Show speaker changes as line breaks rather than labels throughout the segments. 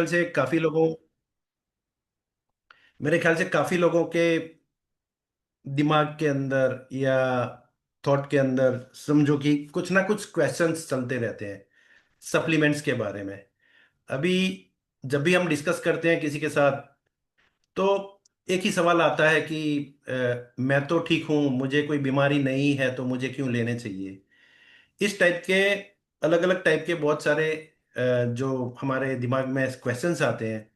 ख्याल से काफी लोगों मेरे ख्याल से काफी लोगों के दिमाग के अंदर या थॉट के अंदर समझो कि कुछ ना कुछ क्वेश्चंस चलते रहते हैं सप्लीमेंट्स के बारे में। अभी जब भी हम डिस्कस करते हैं किसी के साथ, तो एक ही सवाल आता है कि मैं तो ठीक हूं, मुझे कोई बीमारी नहीं है, तो मुझे क्यों लेने चाहिए। इस टाइप के अलग अलग टाइप के बहुत सारे जो हमारे दिमाग में क्वेश्चंस आते हैं।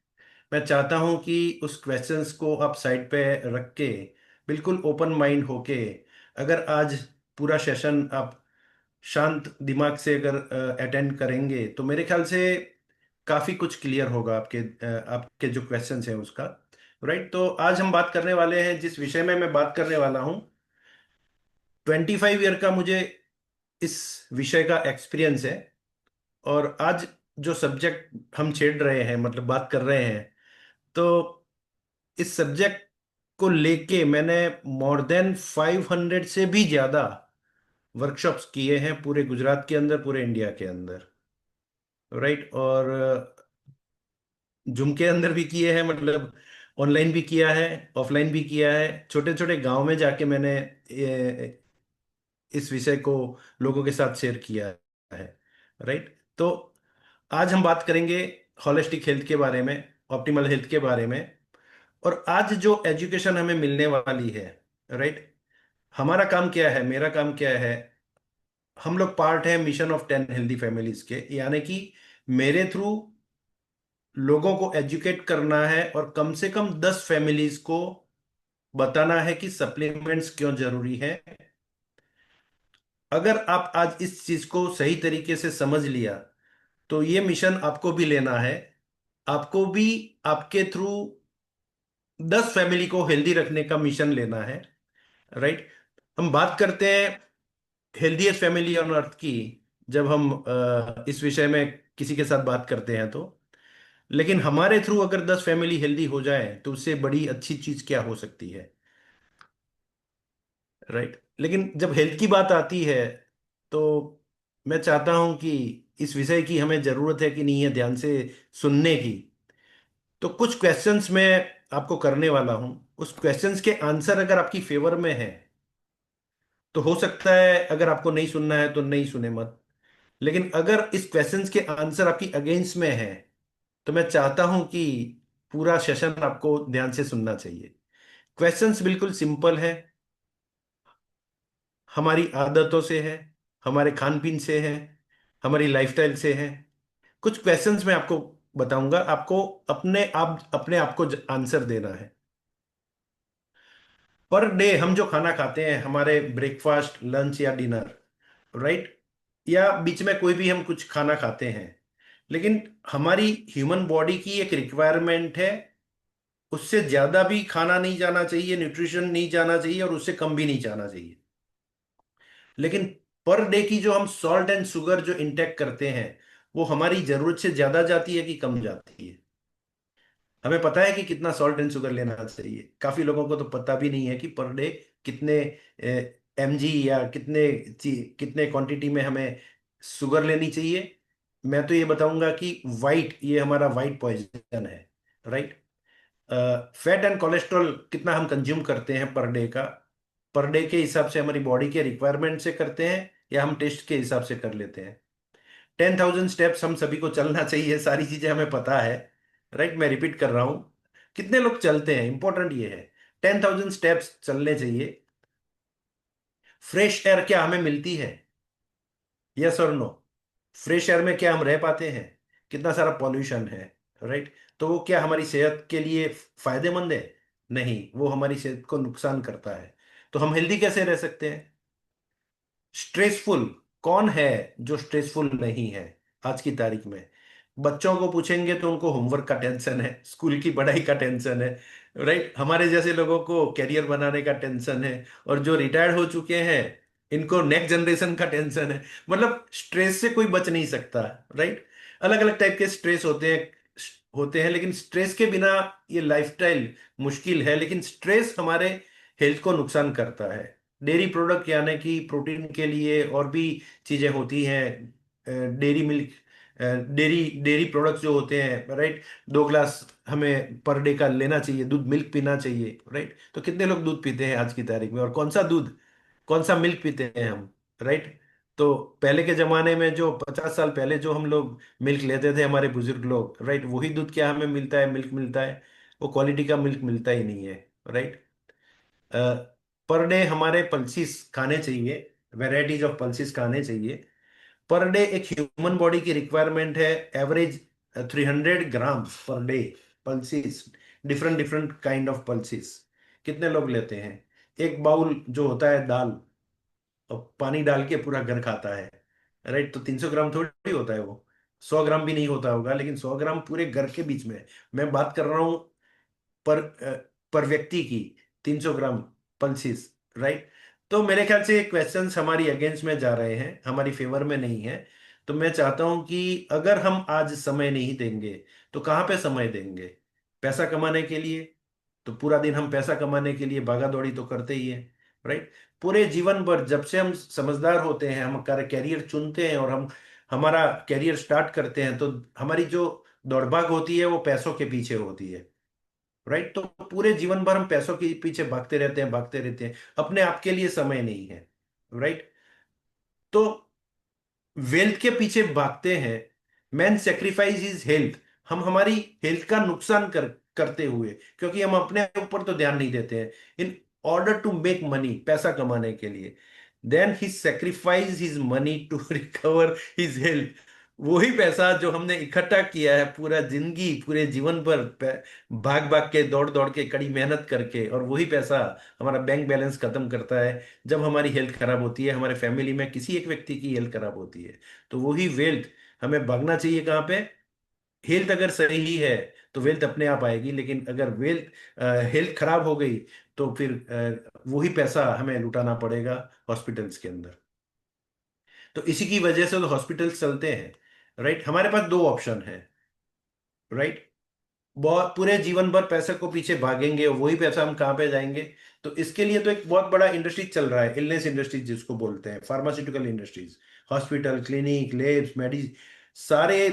मैं चाहता हूं कि उस क्वेश्चंस को आप साइड पे रख के बिल्कुल ओपन माइंड होके, अगर आज पूरा सेशन आप शांत दिमाग से अगर अटेंड करेंगे, तो मेरे ख्याल से काफी कुछ क्लियर होगा आपके जो क्वेश्चंस हैं उसका। राइट, तो आज हम बात करने वाले हैं, जिस विषय में मैं बात करने वाला हूं, 25 ईयर का मुझे इस विषय का एक्सपीरियंस है। और आज जो सब्जेक्ट हम छेड़ रहे हैं, मतलब बात कर रहे हैं, तो इस सब्जेक्ट को लेके मैंने मोर देन 500 से भी ज्यादा वर्कशॉप्स किए हैं पूरे गुजरात के अंदर, पूरे इंडिया के अंदर। राइट, और झुमके अंदर भी किए हैं, मतलब ऑनलाइन भी किया है, ऑफलाइन भी किया है। छोटे छोटे गांव में जाके मैंने इस विषय को लोगों के साथ शेयर किया है। राइट, तो आज हम बात करेंगे होलिस्टिक हेल्थ के बारे में, ऑप्टिमल हेल्थ के बारे में। और आज जो एजुकेशन हमें मिलने वाली है, राइट, हमारा काम क्या है, मेरा काम क्या है। हम लोग पार्ट है मिशन ऑफ 10 हेल्दी फैमिलीज के, यानी कि मेरे थ्रू लोगों को एजुकेट करना है और कम से कम 10 फैमिलीज को बताना है कि सप्लीमेंट्स क्यों जरूरी है। अगर आप आज इस चीज को सही तरीके से समझ लिया, तो ये मिशन आपको भी लेना है। आपको भी आपके थ्रू 10 फैमिली को हेल्दी रखने का मिशन लेना है। राइट, हम बात करते हैं हेल्दीएस्ट फैमिली ऑन अर्थ की, जब हम इस विषय में किसी के साथ बात करते हैं, तो लेकिन हमारे थ्रू अगर 10 फैमिली हेल्दी हो जाए, तो उससे बड़ी अच्छी चीज क्या हो सकती है। राइट, लेकिन जब हेल्थ की बात आती है, तो मैं चाहता हूं कि इस विषय की हमें जरूरत है कि नहीं है ध्यान से सुनने की। तो कुछ क्वेश्चंस मैं आपको करने वाला हूं। उस क्वेश्चंस के आंसर अगर आपकी फेवर में है, तो हो सकता है अगर आपको नहीं सुनना है तो नहीं सुने मत। लेकिन अगर इस क्वेश्चंस के आंसर आपकी अगेंस्ट में है, तो मैं चाहता हूं कि पूरा सेशन आपको ध्यान से सुनना चाहिए। क्वेश्चंस बिल्कुल सिंपल है, हमारी आदतों से है, हमारे खान पीन से है, हमारी लाइफस्टाइल से है। कुछ क्वेश्चंस मैं आपको बताऊंगा, आपको अपने आप को आंसर देना है। पर डे हम जो खाना खाते हैं, हमारे ब्रेकफास्ट, लंच या डिनर, राइट, या बीच में कोई भी हम कुछ खाना खाते हैं, लेकिन हमारी ह्यूमन बॉडी की एक रिक्वायरमेंट है। उससे ज्यादा भी खाना नहीं जाना चाहिए, न्यूट्रिशन नहीं जाना चाहिए, और उससे कम भी नहीं जाना चाहिए। लेकिन पर डे की जो हम सॉल्ट एंड शुगर जो इंटेक करते हैं, वो हमारी जरूरत से ज्यादा जाती है कि कम जाती है। हमें पता है कि कितना सॉल्ट एंड शुगर लेना चाहिए, काफी लोगों को तो पता भी नहीं है कि पर डे कितने mg या कितने क्वांटिटी में हमें शुगर लेनी चाहिए। मैं तो ये बताऊंगा कि ये हमारा वाइट पॉइजन है। राइट, फैट एंड कोलेस्ट्रॉल कितना हम कंज्यूम करते हैं पर डे का, पर डे के हिसाब से हमारी बॉडी के रिक्वायरमेंट से करते हैं, या हम टेस्ट के हिसाब से कर लेते हैं। 10,000 स्टेप्स हम सभी को चलना चाहिए, सारी चीजें हमें पता है। राइट, मैं रिपीट कर रहा हूं, कितने लोग चलते हैं, इंपॉर्टेंट ये है। 10,000 स्टेप्स चलने चाहिए। फ्रेश एयर क्या हमें मिलती है? यस और नो? फ्रेश एयर में क्या हम रह पाते हैं? कितना सारा पॉल्यूशन है। राइट, तो वो क्या हमारी सेहत के लिए फायदेमंद है? नहीं, वो हमारी सेहत को नुकसान करता है। तो हम हेल्दी कैसे रह सकते हैं? स्ट्रेसफुल कौन है जो स्ट्रेसफुल नहीं है आज की तारीख में? बच्चों को पूछेंगे तो उनको होमवर्क का टेंशन है, स्कूल की पढ़ाई का टेंशन है। राइट, हमारे जैसे लोगों को करियर बनाने का टेंशन है, और जो रिटायर्ड हो चुके हैं, इनको नेक्स्ट जनरेशन का टेंशन है। मतलब स्ट्रेस से कोई बच नहीं सकता। राइट, अलग अलग टाइप के स्ट्रेस होते हैं, लेकिन स्ट्रेस के बिना ये लाइफस्टाइल मुश्किल है। लेकिन स्ट्रेस हमारे हेल्थ को नुकसान करता है। डेयरी प्रोडक्ट यानी कि प्रोटीन के लिए और भी चीजें होती हैं, dairy milk, dairy dairy products जो होते हैं, राइट, 2 ग्लास हमें पर डे का लेना चाहिए, दूध मिल्क पीना चाहिए, राइट। तो कितने लोग दूध पीते हैं आज की तारीख में, और कौन सा दूध, कौन सा मिल्क पीते हैं हम, राइट। तो पहले के जमाने में जो 50 साल पहले जो हम लोग मिल्क लेते थे, हमारे बुजुर्ग लोग, राइट, वही दूध क्या हमें मिलता है, मिल्क मिलता है, वो क्वालिटी का मिल्क मिलता ही नहीं है, राइट। पर डे हमारे पल्सीज खाने चाहिए, वेराइटीज ऑफ पल्सीज खाने चाहिए। पर डे एक ह्यूमन बॉडी की रिक्वायरमेंट है, average 300 grams per day pulses, different different kind of pulses. कितने लोग लेते हैं? एक बाउल जो होता है दाल और पानी डाल के पूरा घर खाता है, राइट। तो 300 ग्राम थोड़ी होता है वो, 100 ग्राम भी नहीं होता होगा, लेकिन 100 ग्राम पूरे घर के बीच में है। मैं बात कर रहा हूँ पर पर व्यक्ति की 300 ग्राम पल्सीज, राइट। तो मेरे ख्याल से क्वेश्चंस हमारी अगेंस्ट में जा रहे हैं, हमारी फेवर में नहीं है। तो मैं चाहता हूं कि अगर हम आज समय नहीं देंगे तो कहाँ पे समय देंगे? पैसा कमाने के लिए, तो पूरा दिन हम पैसा कमाने के लिए भागा दौड़ी तो करते ही है, राइट। पूरे जीवन भर जब से हम समझदार होते हैं, हम कैरियर चुनते हैं और हम हमारा कैरियर स्टार्ट करते हैं, तो हमारी जो दौड़ भाग होती है वो पैसों के पीछे होती है, राइट। तो पूरे जीवन भर हम पैसों के पीछे भागते रहते हैं, भागते रहते हैं, अपने आप के लिए समय नहीं है, राइट। तो वेल्थ के पीछे भागते हैं, मैन सेक्रीफाइस इज हेल्थ। हम हमारी हेल्थ का नुकसान करते हुए, क्योंकि हम अपने ऊपर तो ध्यान नहीं देते हैं, in order to make money, पैसा कमाने के लिए, then he sacrifice his money to recover his health. वही पैसा जो हमने इकट्ठा किया है पूरा जिंदगी, पूरे जीवन भर भाग भाग के, दौड़ दौड़ के, कड़ी मेहनत करके, और वही पैसा हमारा बैंक बैलेंस खत्म करता है जब हमारी हेल्थ खराब होती है, हमारे फैमिली में किसी एक व्यक्ति की हेल्थ खराब होती है। तो वही वेल्थ हमें भागना चाहिए कहाँ पे? हेल्थ अगर सही है तो वेल्थ अपने आप आएगी, लेकिन अगर वेल्थ हेल्थ खराब हो गई तो फिर वही पैसा हमें लुटाना पड़ेगा हॉस्पिटल्स के अंदर। तो इसी की वजह से तो हॉस्पिटल्स चलते हैं, राइट। हमारे पास दो ऑप्शन है, राइट। बहुत पूरे जीवन भर पैसे को पीछे भागेंगे और वही पैसा हम कहाँ पे जाएंगे? तो इसके लिए तो एक बहुत बड़ा इंडस्ट्री चल रहा है, इलनेस इंडस्ट्रीज जिसको बोलते हैं, pharmaceutical industries, hospital, clinic, labs, सारे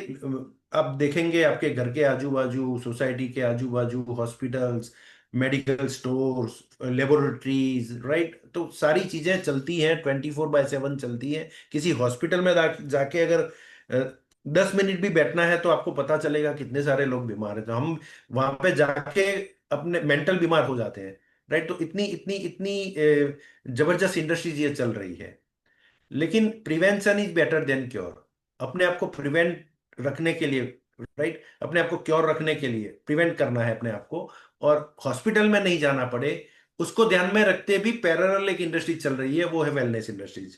आप देखेंगे आपके घर के आजू बाजू, सोसाइटी के आजू बाजू, hospitals, medical stores, laboratories, right. तो सारी चीजें चलती हैं, 24/7 चलती हैं। किसी हॉस्पिटल में जाके अगर 10 मिनट भी बैठना है तो आपको पता चलेगा कितने सारे लोग बीमार हैं। तो हम वहां पे जाके अपने मेंटल बीमार हो जाते हैं, राइट। तो इतनी इतनी इतनी जबरदस्त इंडस्ट्रीज ये चल रही है। लेकिन prevention is better than cure. अपने आप को प्रिवेंट रखने के लिए, राइट, अपने आप को क्योर रखने के लिए प्रिवेंट करना है अपने आप को, और हॉस्पिटल में नहीं जाना पड़े, उसको ध्यान में रखते भी पैरेलल एक इंडस्ट्री चल रही है, वो है वेलनेस इंडस्ट्रीज।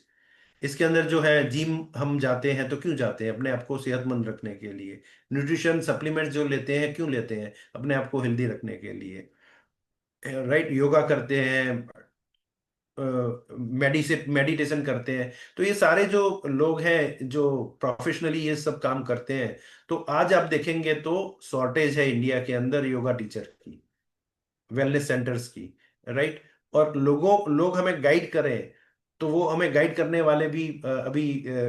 इसके अंदर जो है जिम हम जाते हैं तो क्यों जाते हैं? अपने आप को सेहतमंद रखने के लिए। न्यूट्रिशन सप्लीमेंट जो लेते हैं क्यों लेते हैं? अपने आप को हेल्दी रखने के लिए, राइट। योगा करते हैं, मेडिटेशन करते हैं। तो ये सारे जो लोग हैं जो प्रोफेशनली ये सब काम करते हैं, तो आज आप देखेंगे तो शॉर्टेज है इंडिया के अंदर योगा टीचर की, वेलनेस सेंटर्स की, राइट। और लोग हमें गाइड करें, तो वो हमें गाइड करने वाले भी अभी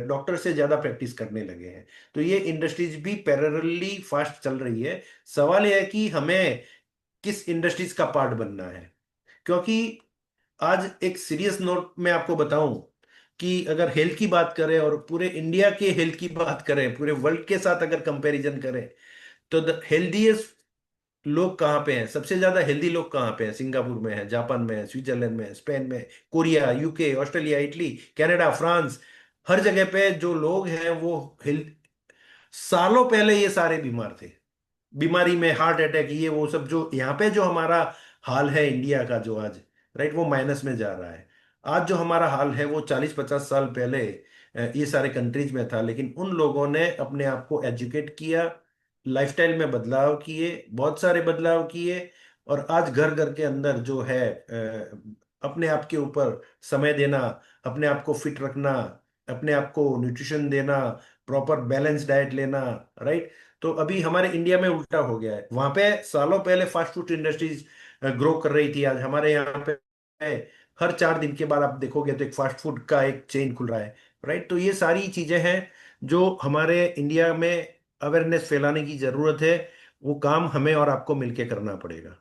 डॉक्टर से ज्यादा प्रैक्टिस करने लगे हैं। तो ये इंडस्ट्रीज भी पैरेलली फास्ट चल रही है। सवाल यह है कि हमें किस इंडस्ट्रीज का पार्ट बनना है। क्योंकि आज एक सीरियस नोट में आपको बताऊं कि अगर हेल्थ की बात करें और पूरे इंडिया के हेल्थ की बात करें, पूरे वर्ल्ड के साथ अगर कंपैरिजन करें, तो द हेल्दीएस्ट लोग कहाँ पे हैं? सबसे ज्यादा हेल्दी लोग कहाँ पे हैं? सिंगापुर में है, जापान में है, स्विट्जरलैंड में है, स्पेन में, Korea, UK, Australia, Italy, Canada, France, हर जगह पे जो लोग हैं वो हेल्थ, सालों पहले ये सारे बीमार थे, बीमारी में, हार्ट अटैक, ये वो सब, जो यहाँ पे जो हमारा हाल है इंडिया का जो आज, राइट, वो माइनस में जा रहा है। आज जो हमारा हाल है वो 40-50 साल पहले ये सारे कंट्रीज में था। लेकिन उन लोगों ने अपने आप को एजुकेट किया, लाइफस्टाइल में बदलाव किए, बहुत सारे बदलाव किए, और आज घर घर के अंदर जो है अपने आप के ऊपर समय देना, अपने आप को फिट रखना, अपने आप को न्यूट्रिशन देना, प्रॉपर बैलेंस डाइट लेना, राइट। तो अभी हमारे इंडिया में उल्टा हो गया है। वहां पे सालों पहले फास्ट फूड इंडस्ट्रीज ग्रो कर रही थी, आज हमारे यहाँ पे हर 4 दिन के बाद आप देखोगे तो एक फास्ट फूड का एक चेन खुल रहा है, राइट। तो ये सारी चीजें हैं जो हमारे इंडिया में अवेयरनेस फैलाने की जरूरत है, वो काम हमें और आपको मिलके करना पड़ेगा।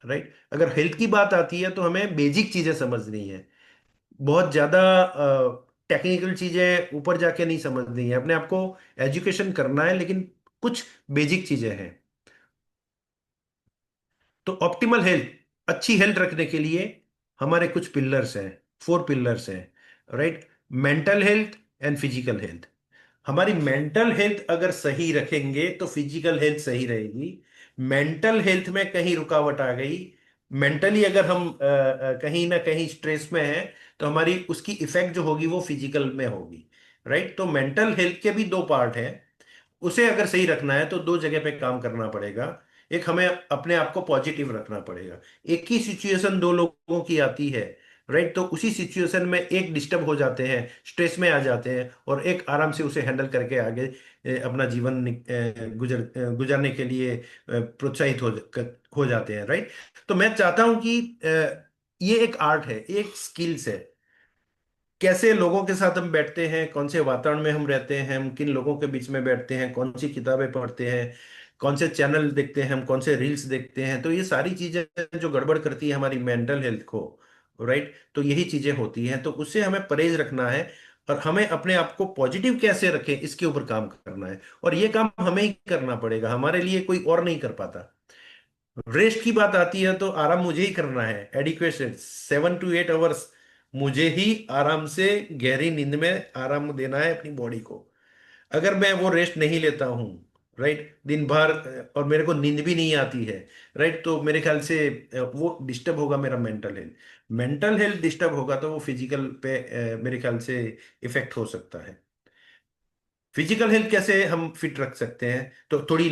राइट। अगर हेल्थ की बात आती है तो हमें बेसिक चीजें समझनी है, बहुत ज्यादा टेक्निकल चीजें ऊपर जाके नहीं समझनी है, अपने आप को एजुकेशन करना है, लेकिन कुछ बेसिक चीजें हैं। तो ऑप्टिमल हेल्थ, अच्छी हेल्थ रखने के लिए हमारे कुछ पिलर्स हैं, 4 पिलर्स हैं। Right. Mental health and physical health. हमारी मेंटल हेल्थ अगर सही रखेंगे तो फिजिकल हेल्थ सही रहेगी। मेंटल हेल्थ में कहीं रुकावट आ गई, मेंटली अगर हम कहीं ना कहीं स्ट्रेस में हैं, तो हमारी उसकी इफेक्ट जो होगी वो फिजिकल में होगी। राइट। तो मेंटल हेल्थ के भी 2 पार्ट हैं, उसे अगर सही रखना है तो 2 जगह पे काम करना पड़ेगा। एक, हमें अपने आप को पॉजिटिव रखना पड़ेगा। एक ही सिचुएशन 2 लोगों की आती है। राइट। तो उसी सिचुएशन में एक डिस्टर्ब हो जाते हैं, स्ट्रेस में आ जाते हैं, और एक आराम से उसे हैंडल करके आगे अपना जीवन गुजरने के लिए प्रोत्साहित हो जाते हैं। राइट। तो मैं चाहता हूं कि ये एक आर्ट है, एक स्किल्स है। कैसे लोगों के साथ हम बैठते हैं, कौन से वातावरण में हम रहते हैं, हम किन लोगों के बीच में बैठते हैं, कौन सी किताबें पढ़ते हैं, कौन से चैनल देखते हैं, हम कौन से रील्स देखते हैं, तो ये सारी चीजें जो गड़बड़ करती है हमारी मेंटल हेल्थ को। राइट। तो यही चीजें होती हैं, तो उससे हमें परहेज रखना है, और हमें अपने आप को पॉजिटिव कैसे रखें इसके ऊपर काम करना है। और ये काम हमें ही करना पड़ेगा, हमारे लिए कोई और नहीं कर पाता। रेस्ट की बात आती है तो आराम मुझे ही करना है, एडिक्वेट 7 to 8 आवर्स मुझे ही आराम से गहरी नींद में आराम देना है अपनी बॉडी को। अगर मैं वो रेस्ट नहीं लेता हूँ, राइट, दिन भर, और मेरे को नींद भी नहीं आती है, राइट, तो मेरे ख्याल से वो डिस्टर्ब होगा मेरा mental health. Mental health disturb होगा तो वो फिजिकल पे मेरे ख्याल से इफेक्ट हो सकता है। फिजिकल हेल्थ कैसे हम फिट रख सकते हैं, तो थोड़ी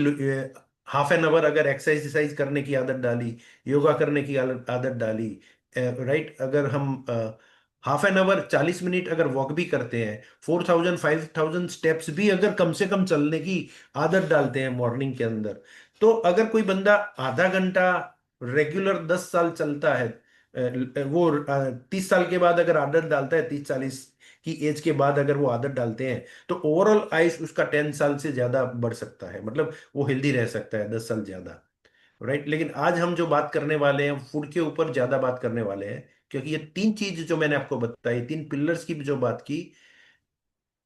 ½ एन आवर अगर एक्सरसाइज करने की आदत डाली, योगा करने की आदत डाली, राइट, अगर हम ½ एन आवर 40 मिनट अगर वॉक भी करते हैं, 4,000 5,000 स्टेप्स भी अगर कम से कम चलने की आदत डालते हैं मॉर्निंग के अंदर, तो अगर कोई बंदा आधा घंटा रेगुलर 10 साल चलता है, वो 30 साल के बाद अगर आदत डालता है, 30 40 की एज के बाद अगर वो आदत डालते हैं, तो ओवरऑल आयुष उसका 10 साल से ज्यादा बढ़ सकता है, मतलब वो हेल्दी रह सकता है 10 साल ज्यादा। राइट। लेकिन आज हम जो बात करने वाले हैं फूड के ऊपर ज्यादा बात करने वाले हैं, क्योंकि ये 3 चीज जो मैंने आपको बताई, 3 पिलर्स की भी जो बात की,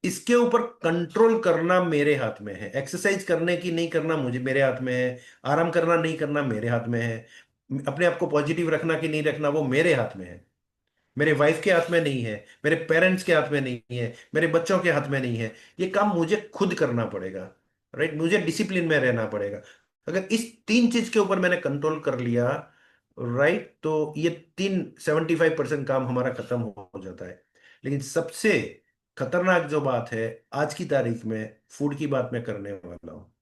इसके ऊपर कंट्रोल करना मेरे हाथ में है। एक्सरसाइज करने की नहीं करना मुझे मेरे हाथ में है, आराम करना नहीं करना मेरे हाथ में है, अपने आप को पॉजिटिव रखना कि नहीं रखना वो मेरे हाथ में है। मेरे वाइफ के हाथ में नहीं है, मेरे पेरेंट्स के हाथ में नहीं है, मेरे बच्चों के हाथ में नहीं है। ये काम मुझे खुद करना पड़ेगा। राइट। मुझे डिसिप्लिन में रहना पड़ेगा। अगर इस 3 चीज के ऊपर मैंने कंट्रोल कर लिया, राइट, तो ये 75% काम हमारा खत्म हो जाता है। लेकिन सबसे खतरनाक जो बात है आज की तारीख में, फूड की बात मैं करने वाला हूँ।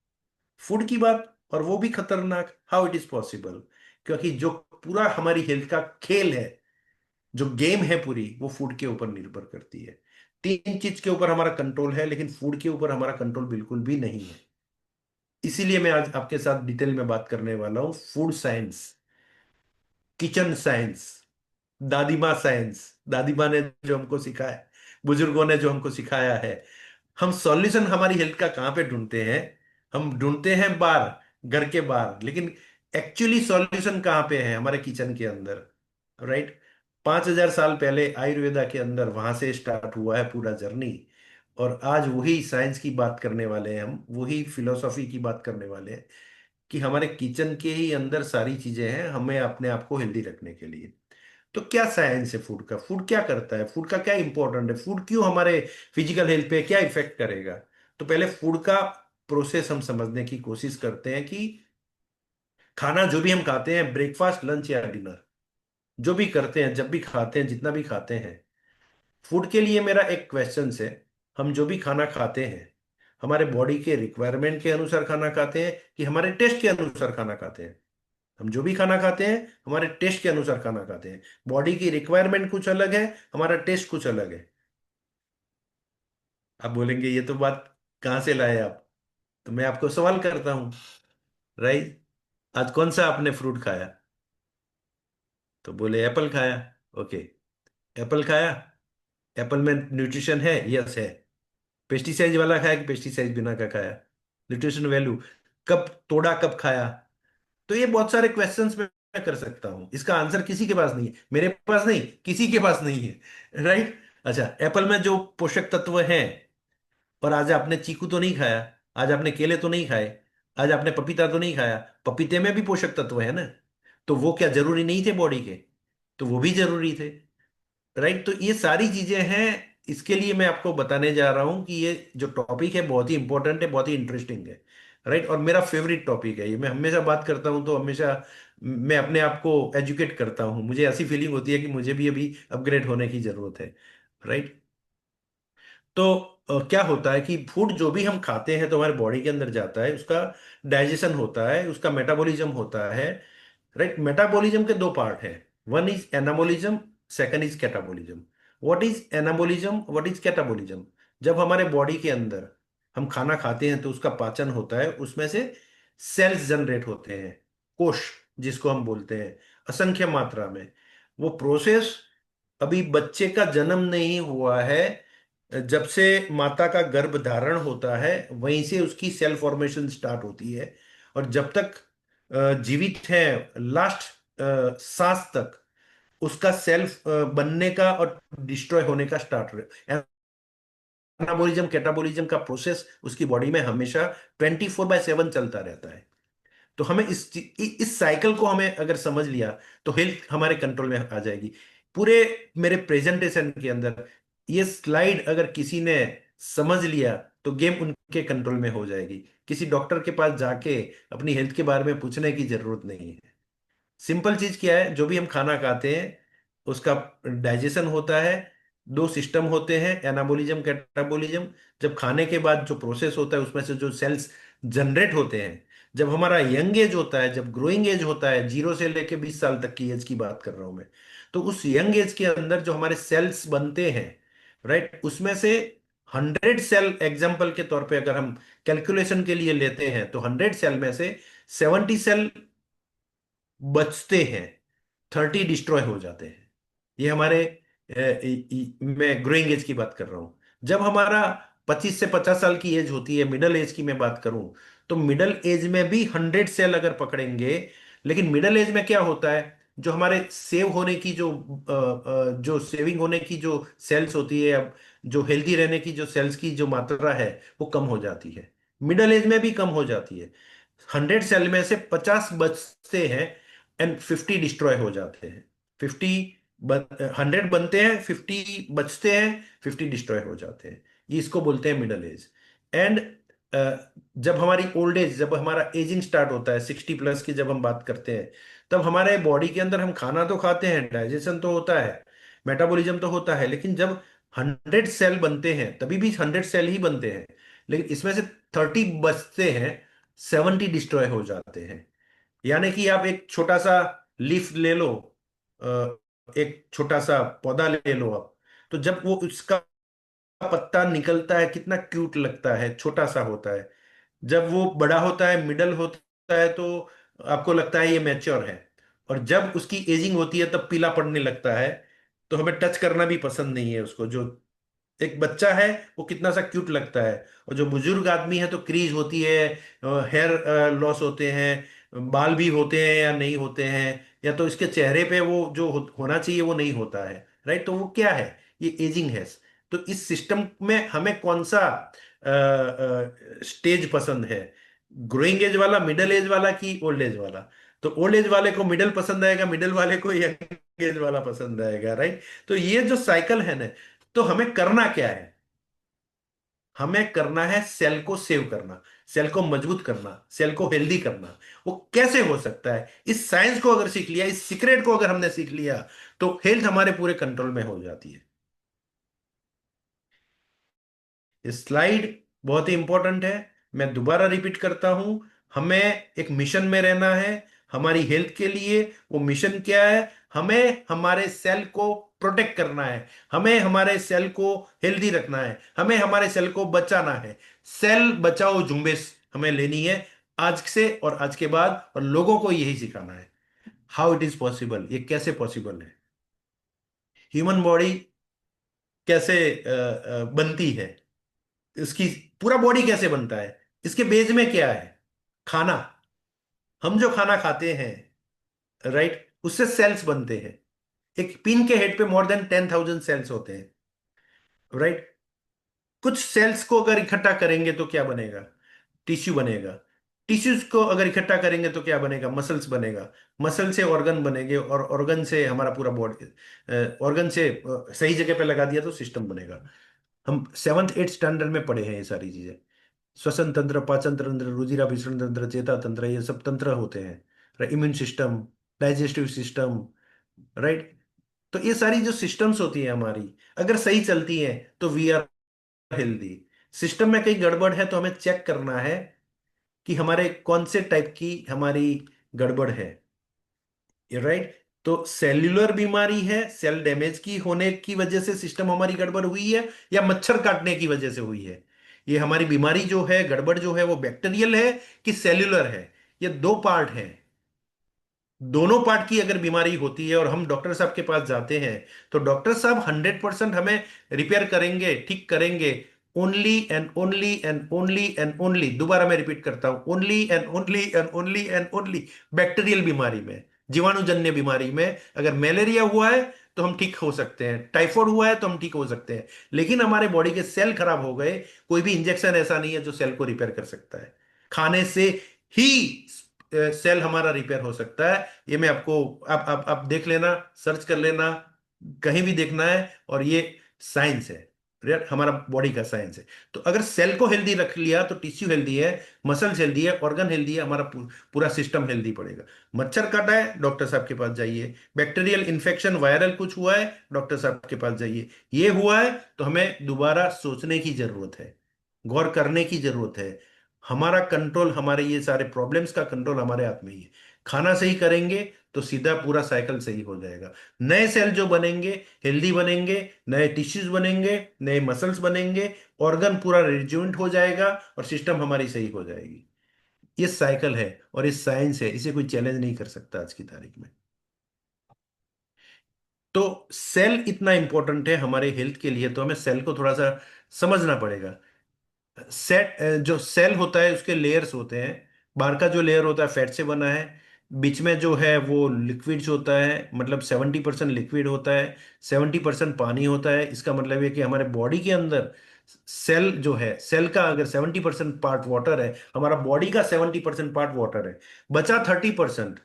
फूड की बात, और वो भी खतरनाक, हाउ इट इज पॉसिबल, क्योंकि जो पूरा हमारी हेल्थ का खेल है, जो गेम है पूरी, वो फूड के ऊपर निर्भर करती है। 3 चीज के ऊपर हमारा कंट्रोल है, लेकिन फूड के ऊपर हमारा कंट्रोल बिल्कुल भी नहीं है। इसीलिए मैं आज आपके साथ डिटेल में बात करने वाला हूँ, फूड साइंस, किचन साइंस, दादी माँ साइंस। दादी माँ ने जो हमको सिखाया, बुजुर्गों ने जो हमको सिखाया है, हम सॉल्यूशन हमारी हेल्थ का कहाँ पे ढूंढते हैं? हम ढूंढते हैं बाहर, घर के बाहर, लेकिन एक्चुअली सॉल्यूशन कहाँ पे है? हमारे किचन के अंदर। राइट। 5,000 साल पहले आयुर्वेदा के अंदर, वहां से स्टार्ट हुआ है पूरा जर्नी। और आज वही साइंस की बात करने वाले हैं, हम वही फिलोसॉफी की बात करने वाले हैं, कि हमारे किचन के ही अंदर सारी चीजें हैं हमें अपने आप को हेल्दी रखने के लिए। तो क्या साइंस है फूड का? फूड क्या करता है? फूड का क्या इंपॉर्टेंट है? फूड क्यों हमारे फिजिकल हेल्थ पे क्या इफेक्ट करेगा? तो पहले फूड का प्रोसेस हम समझने की कोशिश करते हैं, कि खाना जो भी हम खाते हैं, ब्रेकफास्ट, लंच या डिनर, जो भी करते हैं, जब भी खाते हैं, जितना भी खाते हैं, फूड के लिए मेरा एक क्वेश्चन है, हम जो भी खाना खाते हैं, हमारे बॉडी के रिक्वायरमेंट के अनुसार खाना खाते हैं कि हमारे टेस्ट के अनुसार खाना खाते हैं? हम जो भी खाना खाते हैं हमारे टेस्ट के अनुसार खाना खाते हैं। बॉडी की रिक्वायरमेंट कुछ अलग है, हमारा टेस्ट कुछ अलग है। आप बोलेंगे ये तो बात कहाँ से लाए आप? तो मैं आपको सवाल करता हूँ, राइट, आज कौन सा आपने फ्रूट खाया? तो बोले एप्पल खाया। ओके, एप्पल खाया, एप्पल में न्यूट्रिशन है? यस है। पेस्टिसाइड वाला खाया कि पेस्टिसाइड बिना का खाया? न्यूट्रिशन वैल्यू, कब तोड़ा कब खाया? तो ये बहुत सारे क्वेश्चंस मैं कर सकता हूं, इसका आंसर किसी के पास नहीं है, मेरे पास नहीं, किसी के पास नहीं है, राइट? अच्छा, एप्पल में जो पोषक तत्व हैं, और आज आपने चीकू तो नहीं खाया, आज आपने केले तो नहीं खाए, आज आपने पपीता तो नहीं खाया, पपीते में भी पोषक तत्व है ना, तो वो क्या जरूरी नहीं थे बॉडी के? तो वो भी जरूरी थे, राइट? तो ये सारी चीजें हैं, इसके लिए मैं आपको बताने जा रहा हूं कि ये जो टॉपिक है बहुत ही इंपॉर्टेंट है, बहुत ही इंटरेस्टिंग है, राइट? और मेरा फेवरेट टॉपिक है ये, मैं हमेशा बात करता हूं तो हमेशा मैं अपने आप को एजुकेट करता हूं, मुझे ऐसी फीलिंग होती है कि मुझे भी अभी अपग्रेड होने की जरूरत है, राइट? तो क्या होता है कि फूड जो भी हम खाते हैं तो हमारे बॉडी के अंदर जाता है, उसका डाइजेशन होता है, उसका मेटाबॉलिज्म होता है, राइट? मेटाबॉलिज्म के दो पार्ट हैं, one is anabolism, second is catabolism. What is anabolism, what is catabolism? जब हमारे बॉडी के अंदर हम खाना खाते हैं तो उसका पाचन होता है, उसमें से सेल्स जनरेट होते हैं, कोश जिसको हम बोलते हैं, असंख्य मात्रा में। वो प्रोसेस अभी बच्चे का जन्म नहीं हुआ है, जब से माता का गर्भ धारण होता है वहीं से उसकी सेल फॉर्मेशन स्टार्ट होती है, और जब तक जीवित है, लास्ट सांस तक उसका सेल्फ बनने का और डिस्ट्रॉय होने का स्टार्ट। एनाबॉलिज्म कैटाबॉलिज्म का प्रोसेस उसकी बॉडी में हमेशा 24/7 चलता रहता है। तो हमें इस साइकिल को हमें अगर समझ लिया तो हेल्थ हमारे कंट्रोल में आ जाएगी। पूरे मेरे प्रेजेंटेशन के अंदर ये स्लाइड अगर किसी ने समझ लिया तो गेम उनके कंट्रोल में हो जाएगी, किसी डॉक्टर के पास जाके अपनी हेल्थ के बारे में पूछने की जरूरत नहीं है। सिंपल चीज क्या है, जो भी हम खाना खाते हैं उसका डाइजेशन होता है, दो सिस्टम होते हैं, एनाबॉलिज्म कैटाबॉलिज्म। जब खाने के बाद जो प्रोसेस होता है उसमें से जो सेल्स जनरेट होते हैं, जब हमारा यंग एज होता है, जब ग्रोइंग एज होता है, 0 से लेके 20 साल तक की एज की बात कर रहा हूं मैं, तो उस यंग एज के अंदर जो हमारे सेल्स बनते हैं, राइट, उसमें से 100 सेल एग्जाम्पल के तौर पे अगर हम कैलकुलेशन के लिए लेते हैं तो 100 सेल में से 70 सेल बचते हैं, 30 डिस्ट्रॉय हो जाते हैं। ये हमारे मैं ग्रोइंग एज की बात कर रहा हूं। जब हमारा 25 से 50 साल की एज होती है, मिडल एज की मैं बात करूं, तो मिडल एज में भी 100 सेल अगर पकड़ेंगे, लेकिन मिडल एज में क्या होता है, जो हमारे सेव होने की जो सेविंग होने की जो सेल्स होती है, अब जो हेल्दी रहने की जो सेल्स की जो मात्रा है वो कम हो जाती है, मिडल एज में भी कम हो जाती है। 100 सेल में से 50 बचते हैं एंड 50 डिस्ट्रॉय हो जाते हैं। 100 बनते हैं, 50 बचते हैं, 50 डिस्ट्रॉय हो जाते हैं। ये इसको बोलते हैं मिडल एज। एंड जब हमारी ओल्ड एज, जब हमारा एजिंग स्टार्ट होता है, 60 प्लस की जब हम बात करते हैं, तब हमारे बॉडी के अंदर हम खाना तो खाते हैं, डाइजेशन तो होता है, मेटाबॉलिज्म तो होता है, लेकिन जब 100 सेल बनते हैं तभी भी 100 सेल ही बनते हैं, लेकिन इसमें से 30 बचते हैं, 70 डिस्ट्रॉय हो जाते हैं। यानी कि आप एक छोटा सा लीफ ले लो, अ, एक छोटा सा पौधा ले लो आप, तो जब वो उसका पत्ता निकलता है कितना क्यूट लगता है, छोटा सा होता है। जब वो बड़ा होता है, मिडल होता है, तो आपको लगता है ये मैच्योर है, और जब उसकी एजिंग होती है तब पीला पड़ने लगता है, तो हमें टच करना भी पसंद नहीं है उसको। जो एक बच्चा है वो कितना सा क्यूट लगता है, और जो बुजुर्ग आदमी है तो क्रीज होती है, हेयर लॉस होते हैं, बाल भी होते हैं या नहीं होते हैं, या तो इसके चेहरे पे वो जो होना चाहिए वो नहीं होता है, राइट? तो वो क्या है, ये एजिंग है। तो इस सिस्टम में हमें कौन सा स्टेज पसंद है, ग्रोइंग एज वाला, मिडिल एज वाला, कि ओल्ड एज वाला? तो ओल्ड एज वाले को मिडिल पसंद आएगा, मिडिल वाले को यंग एज वाला पसंद आएगा, राइट? तो ये जो साइकिल है ना, तो हमें करना क्या है, हमें करना है सेल को सेव करना, सेल को मजबूत करना, सेल को हेल्दी करना। वो कैसे हो सकता है, इस साइंस को अगर सीख लिया, इस सीक्रेट को अगर हमने सीख लिया, तो हेल्थ हमारे पूरे कंट्रोल में हो जाती है। स्लाइड बहुत ही इंपॉर्टेंट है, मैं दोबारा रिपीट करता हूं। हमें एक मिशन में रहना है हमारी हेल्थ के लिए। वो मिशन क्या है, हमें हमारे सेल को प्रोटेक्ट करना है, हमें हमारे सेल को हेल्दी रखना है, हमें हमारे सेल को बचाना है। सेल बचाओ झुंबेश हमें लेनी है, आज से और आज के बाद, और लोगों को यही सिखाना है। हाउ इट इज पॉसिबल, ये कैसे पॉसिबल है, ह्यूमन बॉडी कैसे बनती है, इसकी पूरा बॉडी कैसे बनता है, इसके बेस में क्या है? खाना। हम जो खाना खाते हैं, राइट, उससे सेल्स बनते हैं। एक पिन के हेड पे मोर देन 10,000 सेल्स होते हैं, राइट। कुछ सेल्स को अगर इकट्ठा करेंगे तो क्या बनेगा? टिश्यू बनेगा। टिश्यूज को अगर इकट्ठा करेंगे तो क्या बनेगा? मसल्स बनेगा। मसल से ऑर्गन बनेंगे, और ऑर्गन से हमारा पूरा बॉडी, ऑर्गन से सही जगह पे लगा दिया तो सिस्टम बनेगा। हम 7th 8th स्टैंडर्ड में पढ़े हैं ये सारी चीजें। श्वसन तंत्र, पाचन तंत्र, रुधिराभिसरण तंत्र, चेता तंत्र, ये सब तंत्र होते हैं। Immune system, digestive system, right. तो ये सारी जो सिस्टम्स होती है हमारी, अगर सही चलती हैं तो वी आर हेल्दी। सिस्टम में कहीं गड़बड़ है तो हमें चेक करना है कि हमारे कौन से टाइप की हमारी गड़बड़ है, राइट। तो सेल्यूलर बीमारी है, सेल डैमेज की होने की वजह से सिस्टम हमारी गड़बड़ हुई है, या मच्छर काटने की वजह से हुई है? ये हमारी बीमारी जो है, गड़बड़ जो है, वो बैक्टीरियल है कि सेल्यूलर है? ये दो पार्ट हैं। दोनों पार्ट की अगर बीमारी होती है और हम डॉक्टर साहब के पास जाते हैं, तो डॉक्टर साहब 100% हमें रिपेयर करेंगे, ठीक करेंगे, only and only and only and only, दोबारा मैं रिपीट करता हूं, only and only and only and only bacterial बीमारी में, जीवाणुजन्य बीमारी में। अगर मलेरिया हुआ है तो हम ठीक हो सकते हैं, टाइफाइड हुआ है तो हम ठीक हो सकते हैं, लेकिन हमारे बॉडी के सेल खराब हो गए, कोई भी इंजेक्शन ऐसा नहीं है जो सेल को रिपेयर कर सकता है। खाने से ही सेल हमारा रिपेयर हो सकता है। ये मैं आपको, आप देख लेना, सर्च कर लेना, कहीं भी देखना है, और ये साइंस है, राइट, हमारा बॉडी का साइंस है। तो अगर सेल को हेल्दी रख लिया तो टिश्यू हेल्दी है, मसल्स हेल्दी है, ऑर्गन हेल्दी है, हमारा पूरा सिस्टम हेल्दी पड़ेगा। मच्छर काटा है, डॉक्टर साहब के पास जाइए। बैक्टीरियल इन्फेक्शन, वायरल कुछ हुआ है, डॉक्टर साहब के पास जाइए। ये हुआ है तो हमें दोबारा सोचने की जरूरत है, गौर करने की जरूरत है। हमारा कंट्रोल, हमारे ये सारे प्रॉब्लम्स का कंट्रोल हमारे हाथ में ही है। खाना सही करेंगे तो सीधा पूरा साइकिल सही हो जाएगा। नए सेल जो बनेंगे, हेल्दी बनेंगे, नए टिश्यूज बनेंगे, नए मसल्स बनेंगे, ऑर्गन पूरा रिज्यूनेट हो जाएगा, और सिस्टम हमारी सही हो जाएगी। ये साइकिल है और ये साइंस है, इसे कोई चैलेंज नहीं कर सकता आज की तारीख में। तो सेल इतना इंपॉर्टेंट है हमारे हेल्थ के लिए, तो हमें सेल को थोड़ा सा समझना पड़ेगा। सेट जो सेल होता है उसके लेयर्स होते हैं। बाहर का जो लेयर होता है फैट से बना है, बीच में जो है वो लिक्विड्स होता है, मतलब 70% लिक्विड होता है, 70% पानी होता है। इसका मतलब ये कि हमारे बॉडी के अंदर सेल जो है, सेल का अगर 70% पार्ट वाटर है, हमारा बॉडी का 70% पार्ट वाटर है, बचा 30%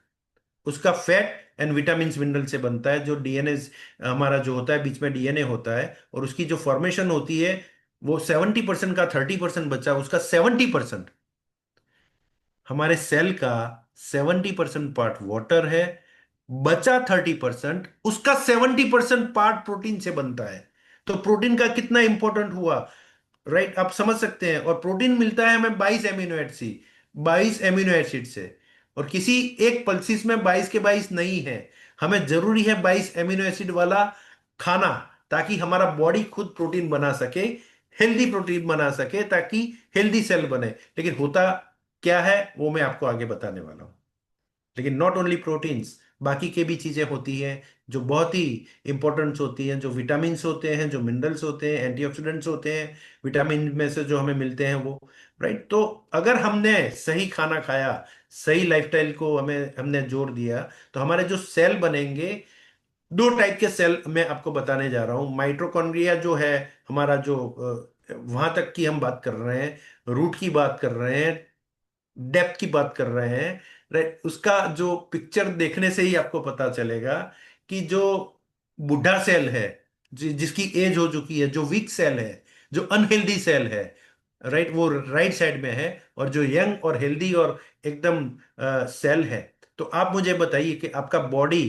उसका फैट एंड विटामिन मिनरल से बनता है। जो डीएनए हमारा जो होता है, बीच में डीएनए होता है, और उसकी जो फॉर्मेशन होती है, वो 70% का 30% बचा, उसका 70%, हमारे सेल का 70% पार्ट वाटर है, बचा 30%, उसका 70% पार्ट प्रोटीन से बनता है। तो प्रोटीन का कितना इंपॉर्टेंट हुआ, राइट, आप समझ सकते हैं। और प्रोटीन मिलता है हमें 22 एमिनो एसिड से, और किसी एक पल्सिस में 22 के 22 नहीं है। हमें जरूरी है 22 एमिनो एसिड वाला खाना, ताकि हमारा बॉडी खुद प्रोटीन बना सके, हेल्दी प्रोटीन बना सके, ताकि हेल्दी सेल बने। लेकिन होता क्या है वो मैं आपको आगे बताने वाला हूं। लेकिन नॉट ओनली प्रोटीन्स, बाकी के भी चीजें होती हैं जो बहुत ही इंपॉर्टेंट होती हैं, जो विटामिन्स होते हैं, जो मिनरल्स होते हैं, एंटीऑक्सीडेंट्स होते हैं, विटामिन में से जो हमें मिलते हैं वो, राइट। तो अगर हमने सही खाना खाया, सही लाइफस्टाइल को हमें हमने जोड़ दिया, तो हमारे जो सेल बनेंगे, दो टाइप के सेल मैं आपको बताने जा रहा हूं। माइटोकॉन्ड्रिया जो है हमारा, जो वहां तक की हम बात कर रहे हैं, रूट की बात कर रहे हैं, डेप्थ की बात कर रहे हैं, राइट। उसका जो पिक्चर देखने से ही आपको पता चलेगा कि जो बुढ़ा सेल है, जिसकी एज हो चुकी है, जो वीक सेल है, जो अनहेल्दी सेल है, राइट, वो राइट साइड में है। और जो यंग और हेल्दी और एकदम सेल है, तो आप मुझे बताइए कि आपका बॉडी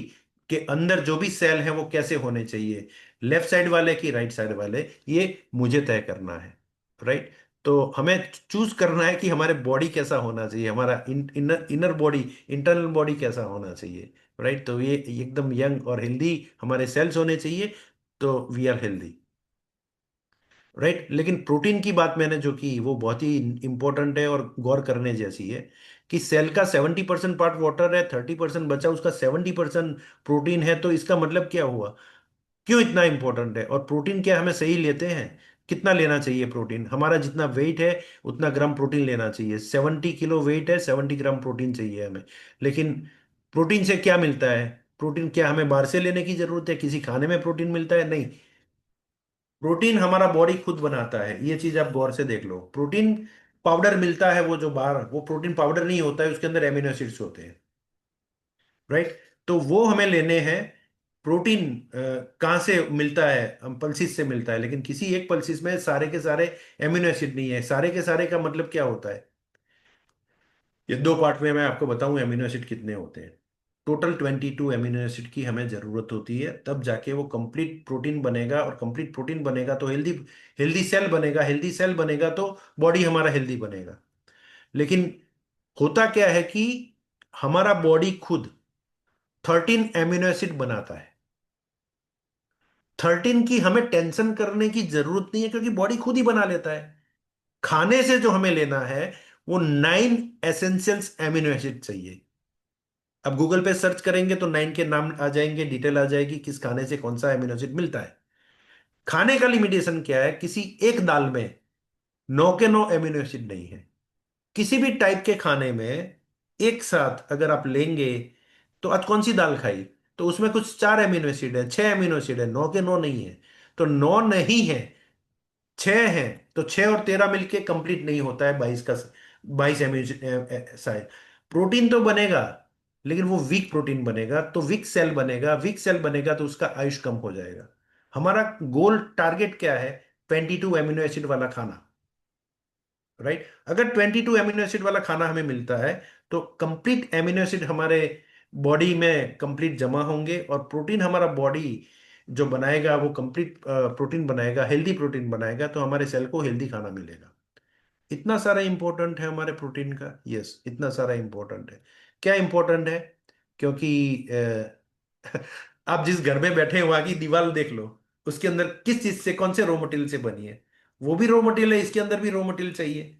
के अंदर जो भी सेल है वो कैसे होने चाहिए, लेफ्ट साइड वाले की राइट साइड वाले, ये मुझे तय करना है, राइट। तो हमें चूज करना है कि हमारे बॉडी कैसा होना चाहिए, हमारा इनर बॉडी, इंटरनल बॉडी कैसा होना चाहिए, राइट। तो ये एकदम यंग और हेल्दी हमारे सेल्स होने चाहिए, तो वी आर हेल्दी, राइट। लेकिन प्रोटीन की बात मैंने जो की वो बहुत ही इंपॉर्टेंट है और गौर करने जैसी है, कि सेल का 70% पार्ट वाटर है, 30% बचा, उसका 70% प्रोटीन है। तो इसका मतलब क्या हुआ, क्यों इतना इंपॉर्टेंट है, और प्रोटीन क्या हमें सही लेते हैं? कितना लेना चाहिए प्रोटीन? हमारा जितना वेट है उतना ग्राम प्रोटीन लेना चाहिए। 70 किलो वेट है, 70 ग्राम प्रोटीन चाहिए हमें। लेकिन प्रोटीन से क्या मिलता है? प्रोटीन क्या हमें बाहर से लेने की जरूरत है? किसी खाने में प्रोटीन मिलता है? नहीं। प्रोटीन हमारा बॉडी खुद बनाता है, ये चीज आप गौर से देख लो। प्रोटीन पाउडर मिलता है, वो जो बाहर, वो प्रोटीन पाउडर नहीं होता है, उसके अंदर एमिनो एसिड्स होते हैं। राइट? तो वो हमें लेने हैं। प्रोटीन कहाँ से मिलता है? हम पल्सिस से मिलता है, लेकिन किसी एक पल्सिस में सारे के सारे एमिनो एसिड नहीं है। सारे के सारे का मतलब क्या होता है? ये दो पार्ट में मैं आपको बताऊं एमिनो एसिड कितने होते हैं। टोटल 22 एमिनो एसिड की हमें जरूरत होती है, तब जाके वो कंप्लीट प्रोटीन बनेगा। और कंप्लीट प्रोटीन बनेगा तो हेल्दी हेल्दी सेल बनेगा। हेल्दी सेल बनेगा तो बॉडी हमारा हेल्दी बनेगा। लेकिन होता क्या है कि हमारा बॉडी खुद 13 एमिनो एसिड बनाता है। 13 की हमें टेंशन करने की जरूरत नहीं है, क्योंकि बॉडी खुद ही बना लेता है। खाने से जो हमें लेना है वो 9 एसेंशियल्स एमिनो एसिड चाहिए। अब गूगल पे सर्च करेंगे तो 9 के नाम आ जाएंगे, डिटेल आ जाएगी किस खाने से कौन सा एमिनो एसिड मिलता है। खाने का लिमिटेशन क्या है? किसी एक दाल में 9 के 9 एमिनो एसिड नहीं है। किसी भी टाइप के खाने में एक साथ अगर आप लेंगे, तो आज कौन सी दाल खाई, तो उसमें कुछ 4 एमिनो एसिड है, 6 एमिनो एसिड है, 9 के 9 नहीं है। तो 9 नहीं है, 6 है। तो 6 और 13 मिलके कंप्लीट नहीं होता है 22 का, 22 एमिनो साइड। प्रोटीन तो बनेगा, लेकिन वो वीक प्रोटीन बनेगा। तो वीक सेल बनेगा, वीक सेल बनेगा तो उसका आयुष कम हो जाएगा। हमारा गोल टारगेट क्या है? 22 एमिनो एसिड वाला खाना। राइट? अगर 22 एमिनो एसिड वाला खाना हमें मिलता है, तो कंप्लीट एमिनो एसिड हमारे बॉडी में कंप्लीट जमा होंगे, और प्रोटीन हमारा बॉडी जो बनाएगा वो कंप्लीट प्रोटीन बनाएगा, हेल्दी प्रोटीन बनाएगा, तो हमारे सेल को हेल्दी खाना मिलेगा। इतना सारा इंपॉर्टेंट है हमारे प्रोटीन का। यस, इतना सारा इंपॉर्टेंट है। क्या इंपॉर्टेंट है? क्योंकि आप जिस घर में बैठे हैं वहां की दीवार देख लो, उसके अंदर किस चीज से, कौन से रॉ मटेरियल से बनी है? वो भी रॉ मटेरियल है, इसके अंदर भी रॉ मटेरियल चाहिए।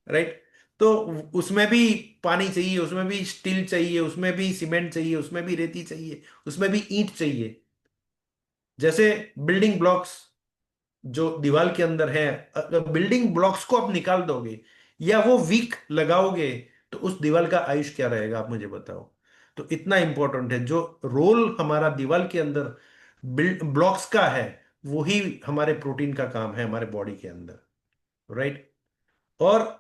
राइट? तो उसमें भी पानी चाहिए, उसमें भी स्टील चाहिए, उसमें भी सीमेंट चाहिए, उसमें भी रेती चाहिए, उसमें भी ईंट चाहिए। जैसे बिल्डिंग ब्लॉक्स जो दीवार के अंदर है, अगर बिल्डिंग ब्लॉक्स को आप निकाल दोगे या वो वीक लगाओगे, तो उस दीवार का आयुष क्या रहेगा, आप मुझे बताओ। तो इतना इंपॉर्टेंट है। जो रोल हमारा दीवार के अंदर बिल्ड ब्लॉक्स का है, वही हमारे प्रोटीन का काम है हमारे बॉडी के अंदर। राइट? और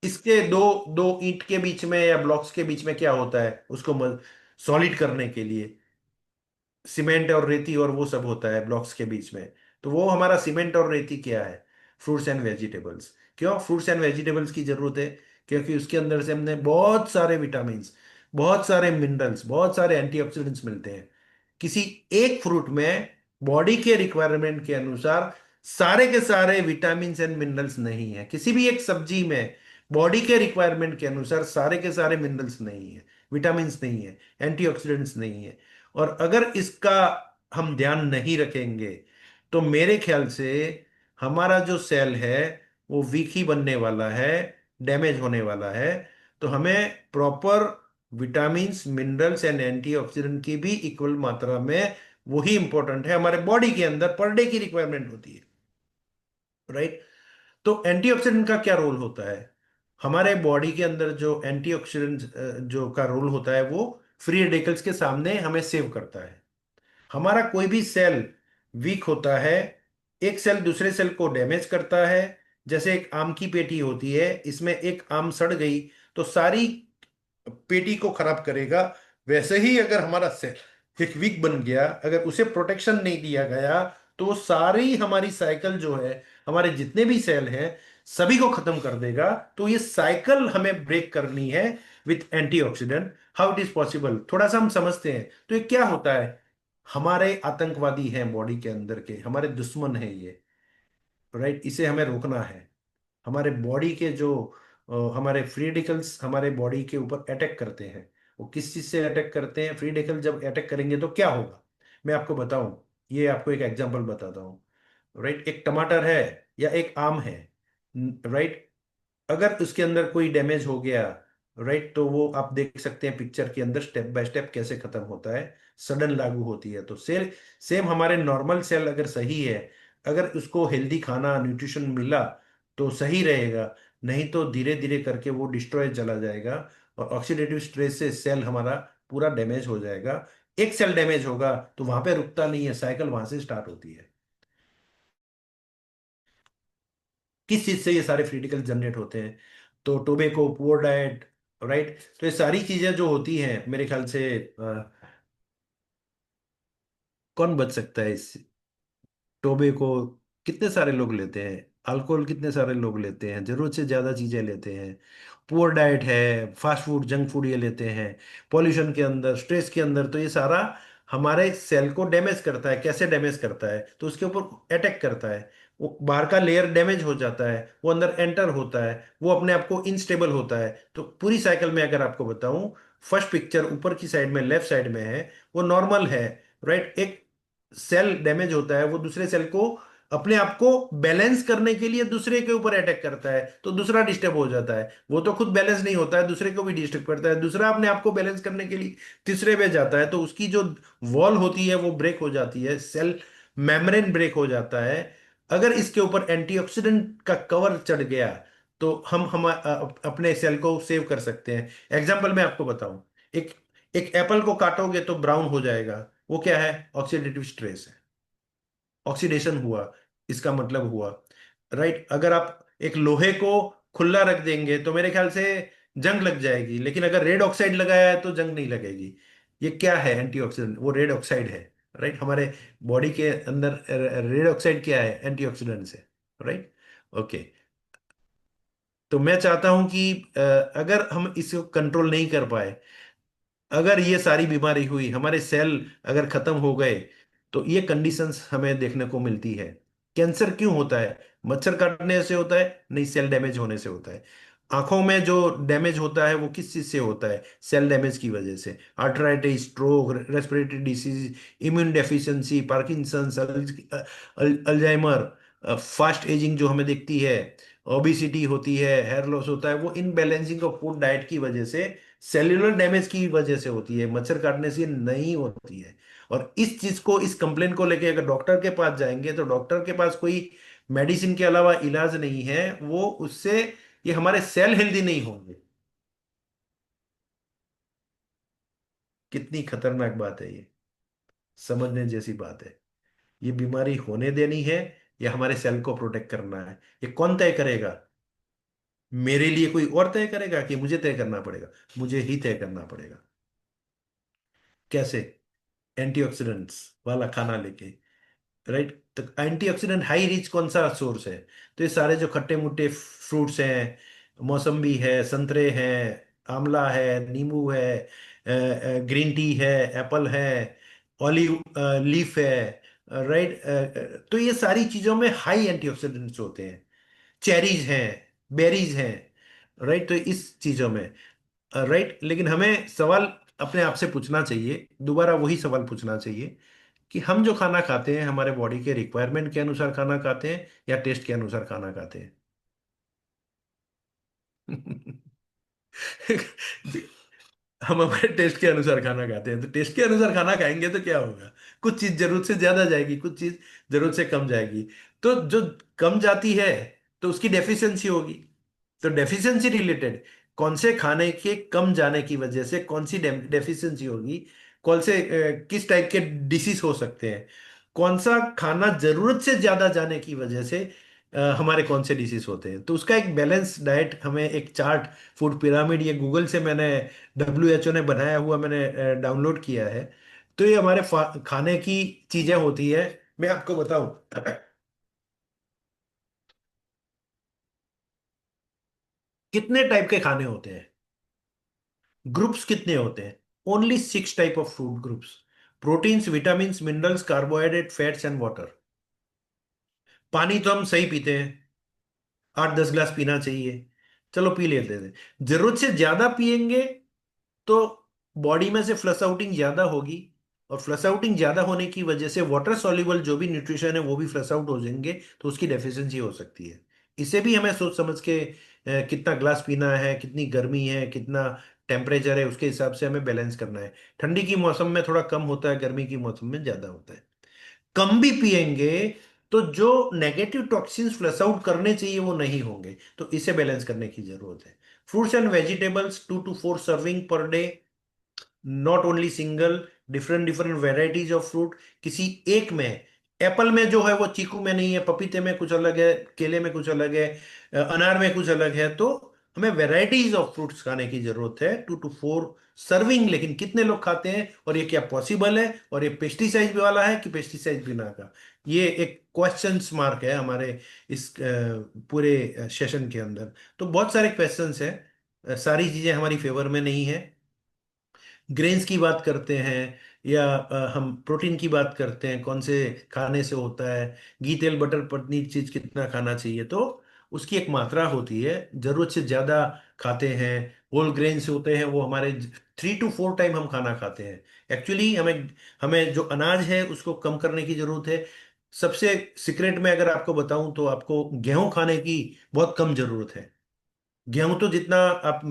इसके दो दो ईंट के बीच में या ब्लॉक्स के बीच में क्या होता है? उसको सॉलिड करने के लिए सीमेंट और रेती और वो सब होता है ब्लॉक्स के बीच में। तो वो हमारा सीमेंट और रेती क्या है? Fruits and vegetables. क्यों फ्रूट्स एंड वेजिटेबल्स की जरूरत है? क्योंकि उसके अंदर से हमने बहुत सारे विटामिन, बहुत सारे मिनरल्स, बहुत सारे एंटीऑक्सीडेंट्स मिलते हैं। किसी एक फ्रूट में बॉडी के रिक्वायरमेंट के अनुसार सारे के सारे विटामिन एंड मिनरल्स नहीं है। किसी भी एक सब्जी में बॉडी के रिक्वायरमेंट के अनुसार सारे के सारे मिनरल्स नहीं है, विटामिन नहीं है, एंटीऑक्सीडेंट्स नहीं है। और अगर इसका हम ध्यान नहीं रखेंगे, तो मेरे ख्याल से हमारा जो सेल है वो वीक ही बनने वाला है, डैमेज होने वाला है। तो हमें proper vitamins, minerals and antioxidant की भी इक्वल मात्रा में, वही इंपॉर्टेंट है हमारे बॉडी के अंदर पर डे की रिक्वायरमेंट होती है। राइट? तो एंटीऑक्सीडेंट का क्या रोल होता है? हमारे बॉडी के अंदर जो एंटीऑक्सीडेंट जो का रोल होता है, वो फ्री रेडिकल्स के सामने हमें सेव करता है। हमारा कोई भी सेल वीक होता है, एक सेल दूसरे सेल को डैमेज करता है। जैसे एक आम की पेटी होती है, इसमें एक आम सड़ गई तो सारी पेटी को खराब करेगा। वैसे ही अगर हमारा सेल एक वीक बन गया, अगर उसे प्रोटेक्शन नहीं दिया गया, तो वो सारी हमारी साइकिल जो है, हमारे जितने भी सेल हैं सभी को खत्म कर देगा। तो ये साइकिल हमें ब्रेक करनी है with antioxidant. How it is possible, थोड़ा सा हम समझते हैं। तो ये क्या होता है? हमारे आतंकवादी हैं बॉडी के अंदर के, हमारे दुश्मन है ये। राइट? इसे हमें रोकना है। हमारे बॉडी के जो हमारे फ्री रेडिकल्स हमारे बॉडी के ऊपर अटैक करते हैं। वो किस चीज से अटैक करते हैं? फ्री रेडिकल जब अटैक करेंगे तो क्या होगा, मैं आपको बताऊं। ये आपको एक एग्जांपल बताता हूँ। राइट? एक टमाटर है या एक आम है। राइट? अगर उसके अंदर कोई डैमेज हो गया, राइट, तो वो आप देख सकते हैं पिक्चर के अंदर स्टेप बाय स्टेप कैसे खत्म होता है। सडन लागू होती है। तो सेल सेम हमारे नॉर्मल सेल अगर सही है, अगर उसको हेल्दी खाना न्यूट्रिशन मिला तो सही रहेगा, नहीं तो धीरे धीरे करके वो डिस्ट्रॉय चला जाएगा। और ऑक्सीडेटिव स्ट्रेस से सेल हमारा पूरा डैमेज हो जाएगा। एक सेल डैमेज होगा तो वहां पे रुकता नहीं है, साइकिल वहां से स्टार्ट होती है। किस चीज से ये सारे फ्री रेडिकल जनरेट होते हैं? तो टोबैको, पुअर डाइट, राइट। तो ये सारी चीजें जो होती हैं मेरे ख्याल से कौन बच सकता है इससे? टोबैको कितने सारे लोग लेते हैं, अल्कोहल कितने सारे लोग लेते हैं, जरूरत से ज्यादा चीजें लेते हैं, पुअर डाइट है, फास्ट फूड जंक फूड ये लेते हैं, पॉल्यूशन के अंदर, स्ट्रेस के अंदर, तो ये सारा हमारे सेल को डैमेज करता है। कैसे डैमेज करता है? तो उसके ऊपर अटैक करता है। वो बाहर का लेयर डैमेज हो जाता है, वो अंदर एंटर होता है, वो अपने आप को इनस्टेबल होता है। तो पूरी साइकिल में अगर आपको बताऊं, फर्स्ट पिक्चर ऊपर की साइड में लेफ्ट साइड में है, वो नॉर्मल है, राइट। एक सेल डैमेज होता है, वो दूसरे सेल को अपने आप को बैलेंस करने के लिए दूसरे के ऊपर अटैक करता है, तो दूसरा डिस्टर्ब हो जाता है। वो तो खुद बैलेंस नहीं होता है, दूसरे को भी डिस्टर्ब करता है, दूसरा अपने आप को बैलेंस करने के लिए तीसरे पे जाता है, तो उसकी जो वॉल होती है वो ब्रेक हो जाती है, सेल मेम्ब्रेन ब्रेक हो जाता है। अगर इसके ऊपर एंटीऑक्सीडेंट का कवर चढ़ गया तो हम अपने सेल को सेव कर सकते हैं। एग्जाम्पल मैं आपको बताऊं, एक एक एप्पल को काटोगे तो ब्राउन हो जाएगा, वो क्या है? ऑक्सीडेटिव स्ट्रेस है, ऑक्सीडेशन हुआ, इसका मतलब हुआ, राइट। अगर आप एक लोहे को खुला रख देंगे तो मेरे ख्याल से जंग लग जाएगी, लेकिन अगर रेड ऑक्साइड लगाया है तो जंग नहीं लगेगी। ये क्या है? एंटीऑक्सीडेंट, वो रेड ऑक्साइड है, राइट। हमारे बॉडी के अंदर रेड ऑक्साइड क्या है? एंटीऑक्सीडेंट्स है, राइट। ओके। तो मैं चाहता हूं कि अगर हम इसको कंट्रोल नहीं कर पाए, अगर ये सारी बीमारी हुई, हमारे सेल अगर खत्म हो गए, तो ये कंडीशंस हमें देखने को मिलती है। कैंसर क्यों होता है? मच्छर काटने से होता है? नहीं, सेल डैमेज होने से होता है। आंखों में जो डैमेज होता है वो किस चीज से होता है? सेल डैमेज की वजह से। Arthritis, stroke, respiratory disease, immune deficiency, Parkinson's, Alzheimer, fast ageing जो हमें दिखती है, ओबिसिटी होती है, हेयर लॉस होता है, वो इनबैलेंसिंग ऑफ फूड डाइट की वजह से, सेल्यूलर डैमेज की वजह से होती है, मच्छर काटने से नहीं होती है। और इस चीज को, इस कंप्लेन को लेके अगर डॉक्टर के पास जाएंगे तो डॉक्टर के पास कोई मेडिसिन के अलावा इलाज नहीं है, वो उससे ये हमारे सेल हेल्दी नहीं होंगे। कितनी खतरनाक बात है ये, समझने जैसी बात है। ये बीमारी होने देनी है या हमारे सेल को प्रोटेक्ट करना है, ये कौन तय करेगा? मेरे लिए कोई और तय करेगा कि मुझे तय करना पड़ेगा? मुझे ही तय करना पड़ेगा। कैसे? एंटीऑक्सीडेंट्स वाला खाना लेके, राइट। तो एंटीऑक्सीडेंट हाई रिच कौन सा सोर्स है? तो ये सारे जो खट्टे मुट्टे फ्रूट्स हैं, मौसम्बी है, संतरे हैं, आंवला है, नींबू है, ग्रीन टी है, एप्पल है, ऑलिव लीफ है, राइट। तो ये सारी चीजों में हाई एंटीऑक्सीडेंट्स होते हैं। चेरीज हैं, बेरीज हैं, राइट। तो इस चीजों में, राइट। लेकिन हमें सवाल अपने आप से पूछना चाहिए, दोबारा वही सवाल पूछना चाहिए कि हम जो खाना खाते हैं हमारे बॉडी के रिक्वायरमेंट के अनुसार खाना खाते हैं या टेस्ट के अनुसार खाना खाते हैं? हम हमारे टेस्ट के अनुसार खाना खाते हैं, तो टेस्ट के अनुसार खाना खाएंगे तो क्या होगा? कुछ चीज जरूरत से ज्यादा जाएगी, कुछ चीज जरूरत से कम जाएगी। तो जो कम जाती है तो उसकी डेफिशिएंसी होगी। तो डेफिशिएंसी रिलेटेड, कौन से खाने के कम जाने की वजह से कौन सी डेफिशिएंसी होगी, कौन से किस टाइप के डिसीज हो सकते हैं, कौन सा खाना जरूरत से ज्यादा जाने की वजह से हमारे कौन से डिसीज होते हैं, तो उसका एक बैलेंस डाइट, हमें एक चार्ट, फूड पिरामिड, ये गूगल से मैंने, WHO ने बनाया हुआ मैंने डाउनलोड किया है। तो ये हमारे खाने की चीजें होती है। मैं आपको बताऊं, कितने टाइप के खाने होते हैं, ग्रुप्स कितने होते हैं? Only 6 type of food groups. Proteins, vitamin, minerals, carbohydrate, fats and water. पानी तो हम सही पीते हैं, 8-10 ग्लास पीना चाहिए, चलो पी लेते थे। जरूरत से ज्यादा पिएंगे तो बॉडी में से फ्लश आउटिंग ज्यादा होगी, और फ्लश आउटिंग ज्यादा होने की वजह से वाटर सॉल्युबल जो भी न्यूट्रिशन है वो भी फ्लश आउट हो जाएंगे, तो उसकी डेफिशिएंसी हो सकती है। इसे भी हमें सोच समझ के कितना ग्लास पीना है, कितनी गर्मी है, कितना टेम्परेचर है, उसके हिसाब से हमें बैलेंस करना है। ठंडी की मौसम में थोड़ा कम होता है, गर्मी की मौसम में ज्यादा होता है। कम भी पिएंगे तो जो नेगेटिव टॉक्सिन्स फ्लश आउट करने चाहिए वो नहीं होंगे, तो इसे बैलेंस करने की जरूरत है। Fruits and vegetables 2 to 4 serving per day, not only single, different different varieties of fruit, किसी एक में। एप्पल में जो है वो चीकू में नहीं है, पपीते में कुछ अलग है, केले में कुछ अलग है, अनार में कुछ अलग है। तो हमें वेराइटीज ऑफ फ्रूट्स खाने की जरूरत है, 2 to 4 सर्विंग। लेकिन कितने लोग खाते हैं और ये क्या पॉसिबल है, और ये पेस्टिसाइड वाला है कि पेस्टिसाइड बिना का, ये एक क्वेश्चन मार्क है हमारे इस पूरे सेशन के अंदर। तो बहुत सारे क्वेश्चंस हैं, सारी चीजें हमारी फेवर में नहीं है। ग्रेन्स की बात करते हैं या हम प्रोटीन की बात करते हैं, कौन से खाने से होता है, घी तेल बटर पनीर चीज कितना खाना चाहिए, तो उसकी एक मात्रा होती है। जरूरत से ज्यादा खाते हैं, होल ग्रेन्स होते हैं वो हमारे 3 to 4 टाइम हम खाना खाते हैं। एक्चुअली हमें हमें जो अनाज है उसको कम करने की जरूरत है। सबसे सीक्रेट में अगर आपको बताऊं तो आपको गेहूं खाने की बहुत कम जरूरत है। गेहूं तो जितना आप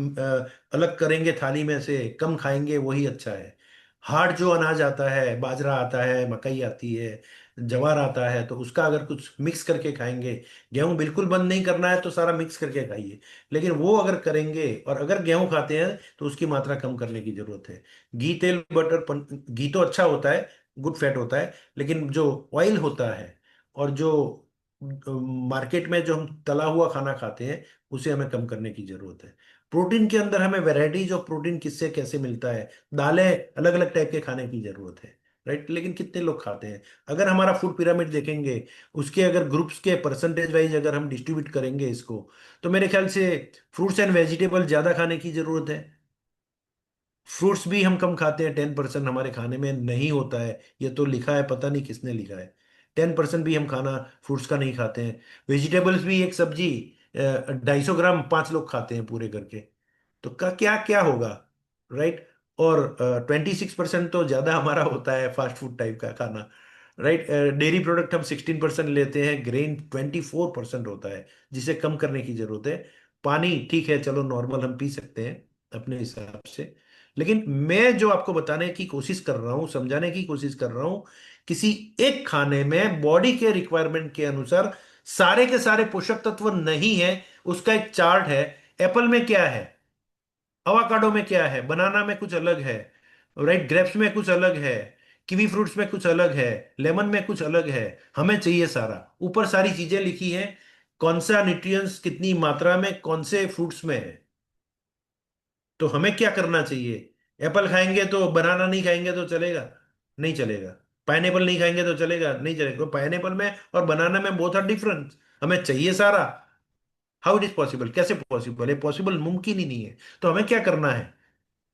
अलग करेंगे थाली में से, कम खाएंगे वही अच्छा है। हार्ड जो अनाज आता है, बाजरा आता है, मकई आती है, ज्वार आता है, तो उसका अगर कुछ मिक्स करके खाएंगे। गेहूं बिल्कुल बंद नहीं करना है तो सारा मिक्स करके खाइए। लेकिन वो अगर करेंगे और अगर गेहूं खाते हैं तो उसकी मात्रा कम करने की जरूरत है। घी तेल बटर घी तो अच्छा होता है, गुड फैट होता है, लेकिन जो ऑयल होता है और जो मार्केट में जो हम तला हुआ खाना खाते हैं उसे हमें कम करने की जरूरत है। प्रोटीन के अंदर हमें वैरायटीज ऑफ प्रोटीन किससे कैसे मिलता है, दालें अलग अलग टाइप के खाने की जरूरत है। राइट, लेकिन कितने लोग खाते हैं? अगर हमारा फूड पिरामिड देखेंगे, उसके अगर ग्रुप्स के परसेंटेज वाइज अगर हम डिस्ट्रीब्यूट करेंगे इसको, तो मेरे ख्याल से फ्रूट्स एंड वेजिटेबल ज्यादा खाने की जरूरत है। फ्रूट्स भी हम कम खाते हैं, 10% हमारे खाने में नहीं होता है, ये तो लिखा है, पता नहीं किसने लिखा है। 10% भी हम खाना फ्रूट्स का नहीं खाते हैं। वेजिटेबल्स भी एक सब्जी 250 ग्राम 5 लोग खाते हैं पूरे करके, तो का क्या क्या होगा? राइट। और 26% तो ज्यादा हमारा होता है फास्ट फूड टाइप का खाना। राइट। डेयरी प्रोडक्ट हम 16% लेते हैं, ग्रेन 24% होता है, जिसे कम करने की जरूरत है। पानी ठीक है, चलो नॉर्मल हम पी सकते हैं अपने हिसाब से। लेकिन मैं जो आपको बताने की कोशिश कर रहा हूं, समझाने की कोशिश कर रहा हूं, किसी एक खाने में बॉडी के रिक्वायरमेंट के अनुसार सारे के सारे पोषक तत्व नहीं है, उसका एक चार्ट है। एप्पल में क्या है, अवाकाडो में क्या है, बनाना में कुछ अलग है, राइट, ग्रेप्स में कुछ अलग है, कीवी फ्रूट्स में कुछ अलग है, लेमन में कुछ अलग है। हमें चाहिए सारा, ऊपर सारी चीजें लिखी हैं, कौन सा न्यूट्रिएंट्स कितनी मात्रा में कौन से फ्रूट्स में है। तो हमें क्या करना चाहिए? एप्पल खाएंगे तो बनाना नहीं खाएंगे तो चलेगा? नहीं चलेगा। पाइनएप्पल नहीं खाएंगे तो चलेगा? नहीं चलेगा। तो पाइनएप्पल में और बनाना में बहुत आर डिफरेंस, हमें चाहिए सारा। हाउ इट इज पॉसिबल, कैसे पॉसिबल है? पॉसिबल मुमकिन ही नहीं है। तो हमें क्या करना है,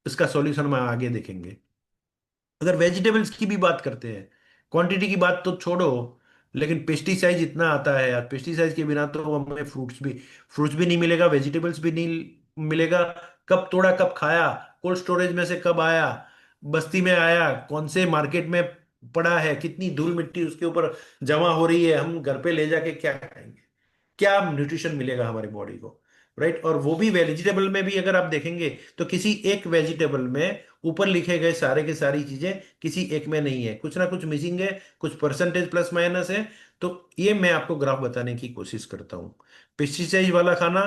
इसका सॉल्यूशन हम आगे देखेंगे। अगर वेजिटेबल्स की भी बात करते हैं, क्वांटिटी की बात तो छोड़ो, लेकिन पेस्टिसाइड इतना आता है यार, पेस्टिसाइड के बिना तो हमें फ्रूट्स भी नहीं मिलेगा, वेजिटेबल्स भी नहीं मिलेगा। कब तोड़ा कब खाया, कोल्ड स्टोरेज में से कब आया, बस्ती में आया, कौन से मार्केट में पड़ा है, कितनी धूल मिट्टी उसके ऊपर जमा हो रही है, हम घर पे ले जाके क्या खाएंगे, क्या न्यूट्रिशन मिलेगा हमारी बॉडी को? राइट। और वो भी वेजिटेबल में भी अगर आप देखेंगे तो किसी एक वेजिटेबल में ऊपर लिखे गए सारे के सारी चीजें किसी एक में नहीं है, कुछ ना कुछ मिसिंग है, कुछ परसेंटेज प्लस माइनस है। तो ये मैं आपको ग्राफ बताने की कोशिश करता हूं। पेस्टिसाइड वाला खाना,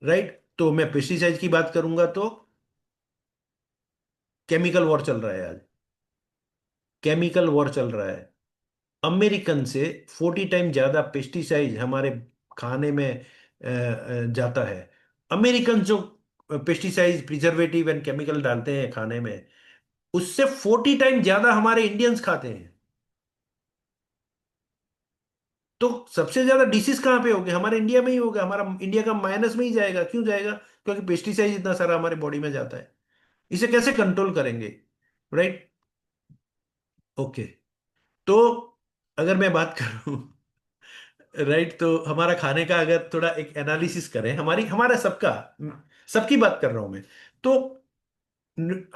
राइट, तो मैं पेस्टिसाइड की बात करूंगा तो केमिकल वॉर चल रहा है आज, केमिकल वॉर चल रहा है। अमेरिकन से 40 टाइम ज्यादा पेस्टिसाइड हमारे खाने में जाता है। अमेरिकन जो पेस्टिसाइड प्रिजर्वेटिव एंड केमिकल डालते हैं खाने में, उससे 40 टाइम ज्यादा हमारे इंडियंस खाते हैं। तो सबसे ज्यादा डिसीज कहाँ पे होगा? हमारे इंडिया में ही होगा, हमारा इंडिया का माइनस में ही जाएगा। क्यों जाएगा? क्योंकि पेस्टिसाइड इतना सारा हमारे बॉडी में जाता है। इसे कैसे कंट्रोल करेंगे? राइट। ओके। तो अगर मैं बात करूं राइट, तो हमारा खाने का अगर थोड़ा एक एनालिसिस करें, हमारी हमारा सबका, सबकी बात कर रहा हूं मैं, तो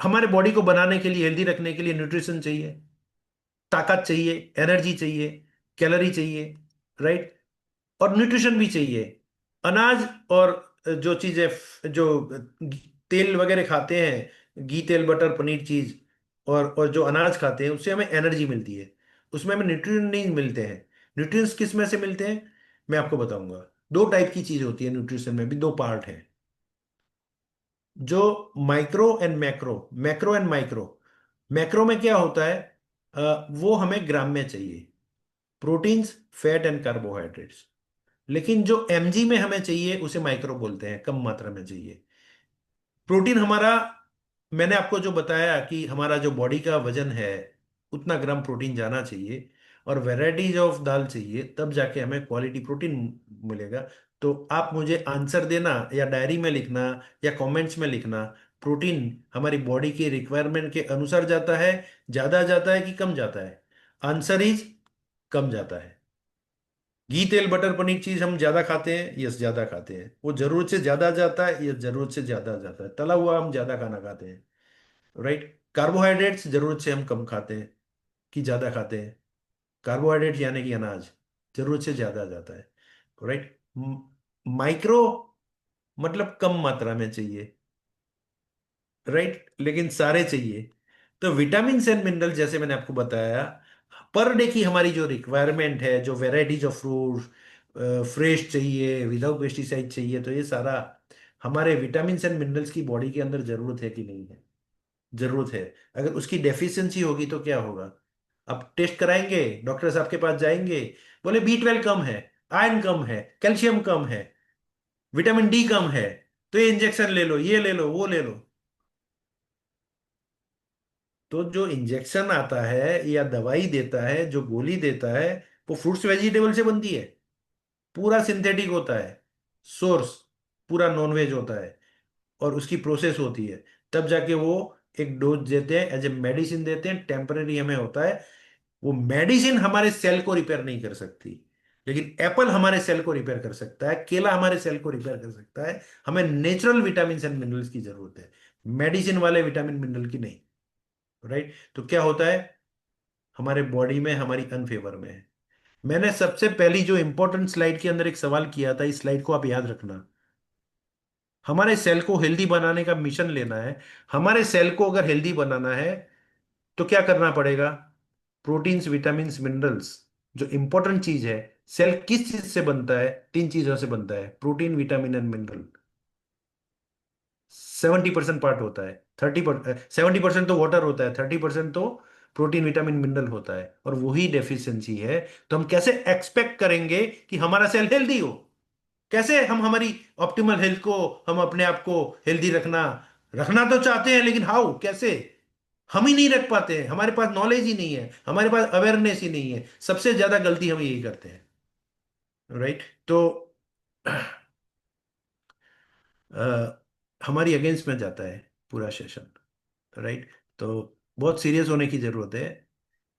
हमारे बॉडी को बनाने के लिए, हेल्दी रखने के लिए न्यूट्रिशन चाहिए, ताकत चाहिए, एनर्जी चाहिए, कैलोरी चाहिए, राइट, और न्यूट्रिशन भी चाहिए। अनाज और जो चीजें जो तेल वगैरह खाते हैं, घी तेल बटर पनीर चीज, और जो अनाज खाते हैं उससे हमें एनर्जी मिलती है, उसमें हमें न्यूट्रिशन नहीं मिलते हैं। न्यूट्रिएंट्स किस में से मिलते हैं, मैं आपको बताऊंगा। दो टाइप की चीज होती है न्यूट्रिशन में भी, दो पार्ट है। जो micro and macro, macro and micro. Macro में क्या होता है, वो हमें ग्राम में चाहिए, प्रोटीन्स, फैट एंड कार्बोहाइड्रेट्स। लेकिन जो एमजी में हमें चाहिए उसे माइक्रो बोलते हैं, कम मात्रा में चाहिए। प्रोटीन हमारा, मैंने आपको जो बताया कि हमारा जो बॉडी का वजन है उतना ग्राम प्रोटीन जाना चाहिए, और वैरायटीज ऑफ दाल चाहिए, तब जाके हमें क्वालिटी प्रोटीन मिलेगा। तो आप मुझे आंसर देना या डायरी में लिखना या कमेंट्स में लिखना, प्रोटीन हमारी बॉडी के रिक्वायरमेंट के अनुसार जाता है, ज्यादा जाता है कि कम जाता है? आंसर इज कम जाता है। घी तेल बटर पनीर चीज हम ज्यादा खाते हैं, यस ज्यादा खाते हैं, वो जरूरत से ज्यादा जाता है, यस जरूरत से ज्यादा जाता है। तला हुआ हम ज्यादा खाना खाते हैं, राइट। कार्बोहाइड्रेट्स जरूरत से हम कम खाते हैं कि ज्यादा खाते हैं? कार्बोहाइड्रेट यानी कि अनाज जरूरत से ज्यादा जाता है, राइट। माइक्रो मतलब कम मात्रा में चाहिए, राइट, लेकिन सारे चाहिए। तो विटामिन एंड मिनरल जैसे मैंने आपको बताया, पर डे की हमारी जो रिक्वायरमेंट है, जो वेराइटीज ऑफ फ्रूट फ्रेश चाहिए, विदाउट पेस्टिसाइड चाहिए, तो ये सारा हमारे विटामिन एंड मिनरल्स की बॉडी के अंदर जरूरत है कि नहीं है? जरूरत है। अगर उसकी डेफिशिएंसी होगी तो क्या होगा? आप टेस्ट कराएंगे, डॉक्टर साहब के पास जाएंगे, बोले B12 कम है, आयरन कम है, कैल्शियम कम है, विटामिन डी कम है, तो ये इंजेक्शन ले लो, ये ले लो, वो ले लो। तो जो इंजेक्शन आता है या दवाई देता है, जो गोली देता है, वो फ्रूट्स वेजिटेबल से बनती है, पूरा सिंथेटिक होता है, सोर्स पूरा नॉनवेज होता है, और उसकी प्रोसेस होती है, तब जाके वो एक डोज देते हैं, एज ए मेडिसिन देते हैं, टेम्पररी हमें होता है। वो मेडिसिन हमारे सेल को रिपेयर नहीं कर सकती, लेकिन एप्पल हमारे सेल को रिपेयर कर सकता है, केला हमारे सेल को रिपेयर कर सकता है। हमें नेचुरल विटामिन एंड मिनरल्स की जरूरत है, मेडिसिन वाले विटामिन मिनरल की नहीं, राइट। तो क्या होता है, हमारे बॉडी में हमारी अनफेवर में है। मैंने सबसे पहली जो इंपॉर्टेंट स्लाइड के अंदर एक सवाल किया था, इस स्लाइड को आप याद रखना। हमारे सेल को हेल्दी बनाने का मिशन लेना है। हमारे सेल को अगर हेल्दी बनाना है तो क्या करना पड़ेगा? प्रोटीन्स, विटामिन्स, मिनरल्स, जो इंपॉर्टेंट चीज है। सेल किस चीज से बनता है? तीन चीजों से बनता है, protein, vitamin and mineral. 70% part होता है, 70% तो वाटर होता है, 30% तो प्रोटीन, विटामिन, मिनरल होता है, और वही डेफिशिएंसी है। तो हम कैसे एक्सपेक्ट करेंगे कि हमारा सेल हेल्दी हो? कैसे हम हमारी ऑप्टिमल हेल्थ को, हम अपने आप को हेल्दी रखना, रखना तो चाहते हैं, लेकिन हाउ, कैसे? हम ही नहीं रख पाते हैं, हमारे पास नॉलेज ही नहीं है, हमारे पास अवेयरनेस ही नहीं है। सबसे ज्यादा गलती हम यही करते हैं, राइट। तो हमारी अगेंस्ट में जाता है पूरा सेशन, राइट। तो बहुत सीरियस होने की जरूरत है।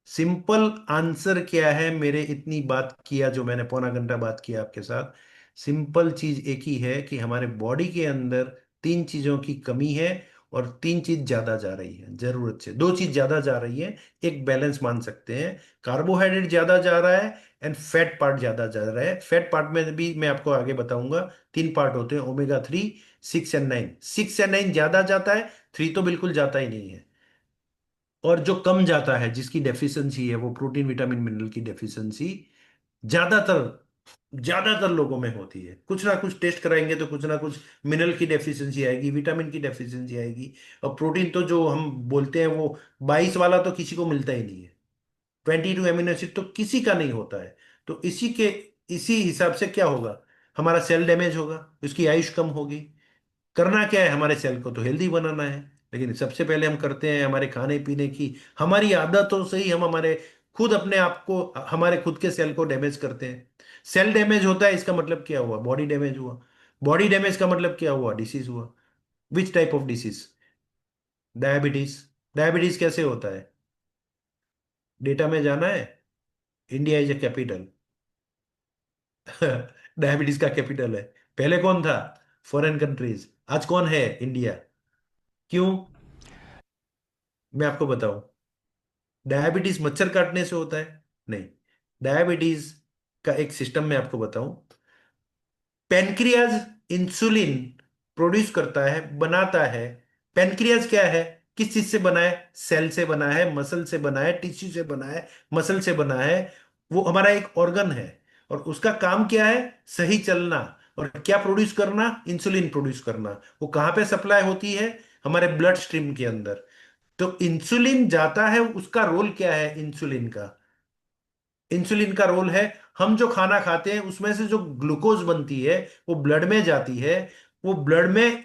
सिंपल आंसर क्या है मेरे इतनी बात किया, जो मैंने पौना घंटा बात किया आपके साथ, सिंपल चीज एक ही है कि हमारे बॉडी के अंदर तीन चीजों की कमी है, और तीन चीज ज्यादा जा रही है, जरूरत से दो चीज ज्यादा जा रही है। एक बैलेंस मान सकते हैं, कार्बोहाइड्रेट ज्यादा जा रहा है एंड फैट पार्ट ज्यादा जा रहा है। फैट पार्ट में भी मैं आपको आगे बताऊंगा, तीन पार्ट होते हैं, ओमेगा 3, 6 एंड 9। 6 एंड 9 ज्यादा जाता है, थ्री तो बिल्कुल जाता ही नहीं है। और जो कम जाता है, जिसकी डेफिशिएंसी है, वो प्रोटीन, विटामिन, मिनरल की डेफिशिएंसी ज्यादातर ज्यादातर लोगों में होती है। कुछ ना कुछ टेस्ट कराएंगे तो कुछ ना कुछ मिनरल की डेफिशिएंसी आएगी, विटामिन की डेफिशिएंसी आएगी। और प्रोटीन तो जो हम बोलते हैं वो 22 वाला तो किसी को मिलता ही नहीं है, 22 अमीनो एसिड तो किसी का नहीं होता है। तो इसी हिसाब से क्या होगा, हमारा सेल डैमेज होगा, उसकी आयुष कम होगी। करना क्या है, हमारे सेल को तो हेल्दी बनाना है, लेकिन सबसे पहले हम करते हैं हमारे खाने पीने की, हमारी आदतों से ही हम हमारे खुद अपने आप को, हमारे खुद के सेल को डैमेज करते हैं। सेल डैमेज होता है, इसका मतलब क्या हुआ? बॉडी डैमेज हुआ। बॉडी डैमेज का मतलब क्या हुआ? डिसीज हुआ। Which type of disease? Diabetes. Diabetes कैसे होता है? डेटा में जाना है, India is a capital. Diabetes का कैपिटल है। पहले कौन था? Foreign countries. आज कौन है? इंडिया। क्यों? मैं आपको बताऊं, डायबिटीज मच्छर काटने से होता है? नहीं। डायबिटीज का एक सिस्टम मैं आपको बताऊं, पेनक्रियाज इंसुलिन प्रोड्यूस करता है, बनाता है। पेनक्रियाज क्या है, किस चीज से बना है? सेल से बना है, मसल से बना है, टिश्यू से बना है, मसल से बना है। वो हमारा एक ऑर्गन है, और उसका काम क्या है? सही चलना। और क्या प्रोड्यूस करना? इंसुलिन प्रोड्यूस करना। वो कहाँ पे सप्लाई होती है? हमारे ब्लड स्ट्रीम के अंदर। तो इंसुलिन जाता है, उसका रोल क्या है इंसुलिन का? इंसुलिन का रोल है, हम जो खाना खाते हैं उसमें से जो ग्लूकोज बनती है वो ब्लड में जाती है। वो ब्लड में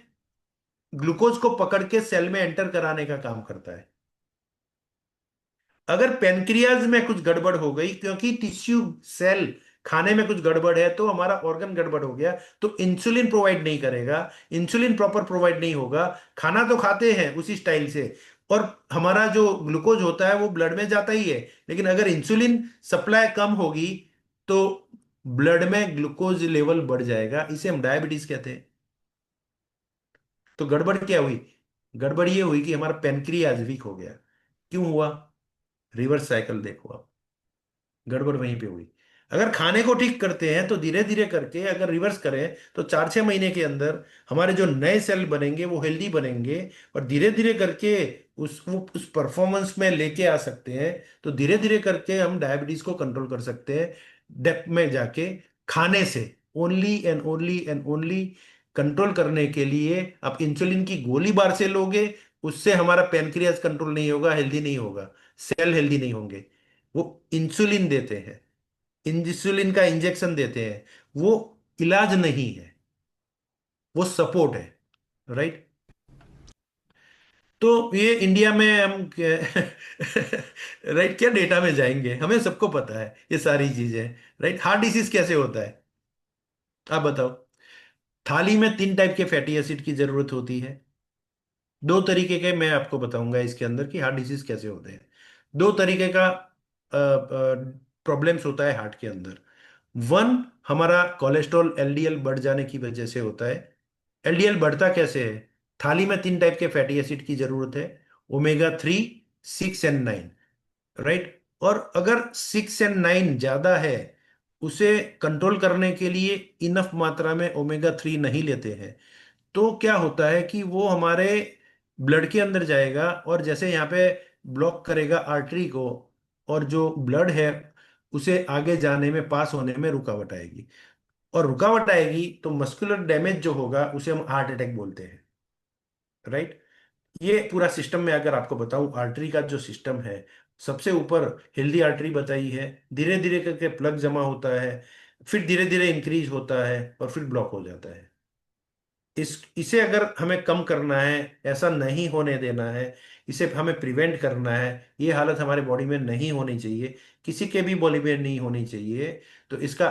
ग्लूकोज को पकड़ के सेल में एंटर कराने का काम करता है। अगर पेनक्रियाज में कुछ गड़बड़ हो गई, क्योंकि टिश्यू सेल खाने में कुछ गड़बड़ है, तो हमारा ऑर्गन गड़बड़ हो गया, तो इंसुलिन प्रोवाइड नहीं करेगा। इंसुलिन प्रॉपर प्रोवाइड नहीं होगा। खाना तो खाते हैं उसी स्टाइल से, और हमारा जो ग्लूकोज होता है वो ब्लड में जाता ही है। लेकिन अगर इंसुलिन सप्लाई कम होगी तो ब्लड में ग्लूकोज लेवल बढ़ जाएगा, इसे हम डायबिटीज कहते हैं। तो गड़बड़ क्या हुई? गड़बड़ ये हुई कि हमारा पेनक्रियाज वीक हो गया। क्यों हुआ? रिवर्स साइकिल देखो आप, गड़बड़ वहीं पे हुई। अगर खाने को ठीक करते हैं तो धीरे धीरे करके अगर रिवर्स करें तो 4-6 महीने के अंदर हमारे जो नए सेल बनेंगे वो हेल्दी बनेंगे, और धीरे धीरे करके उस परफॉर्मेंस में लेके आ सकते हैं। तो धीरे धीरे करके हम डायबिटीज को कंट्रोल कर सकते हैं, डेप्थ में जाके। खाने से ओनली कंट्रोल करने के लिए आप इंसुलिन की गोली बार से लोगे, उससे हमारा पेनक्रियास कंट्रोल नहीं होगा, हेल्दी नहीं होगा, सेल हेल्दी नहीं होंगे। वो इंसुलिन देते हैं, इंसुलिन का इंजेक्शन देते हैं, वो इलाज नहीं है, वो सपोर्ट है। राइट। तो ये इंडिया में हम राइट, क्या डेटा में जाएंगे, हमें सबको पता है ये सारी चीजें। राइट, हार्ट डिसीज कैसे होता है आप बताओ? थाली में 3 टाइप के फैटी एसिड की जरूरत होती है। 2 तरीके के मैं आपको बताऊंगा इसके अंदर कि हार्ट डिसीज कैसे होते हैं। 2 तरीके का प्रॉब्लम्स होता है हार्ट के अंदर। वन, हमारा कोलेस्ट्रॉल एलडीएल बढ़ जाने की वजह से होता है। एलडीएल बढ़ता कैसे है? थाली में 3 टाइप के फैटी एसिड की जरूरत है, ओमेगा 3, 6 एंड 9। राइट। और अगर 6 एंड 9 ज्यादा है, उसे कंट्रोल करने के लिए इनफ मात्रा में ओमेगा 3 नहीं लेते हैं, तो क्या होता है कि वो हमारे ब्लड के अंदर जाएगा, और जैसे यहाँ पे ब्लॉक करेगा आर्टरी को, और जो ब्लड है उसे आगे जाने में, पास होने में रुकावट आएगी। और रुकावट आएगी तो मस्कुलर डैमेज जो होगा उसे हम हार्ट अटैक बोलते हैं। राइट। ये पूरा सिस्टम में अगर आपको बताऊं, आर्टरी का जो सिस्टम है, सबसे ऊपर हेल्दी आर्टरी बताई है, धीरे धीरे करके प्लग जमा होता है, फिर धीरे धीरे इंक्रीज होता है, और फिर ब्लॉक हो जाता है। इसे अगर हमें कम करना है, ऐसा नहीं होने देना है, इसे हमें प्रिवेंट करना है, ये हालत हमारे बॉडी में नहीं होनी चाहिए, किसी के भी बॉडी में नहीं होनी चाहिए। तो इसका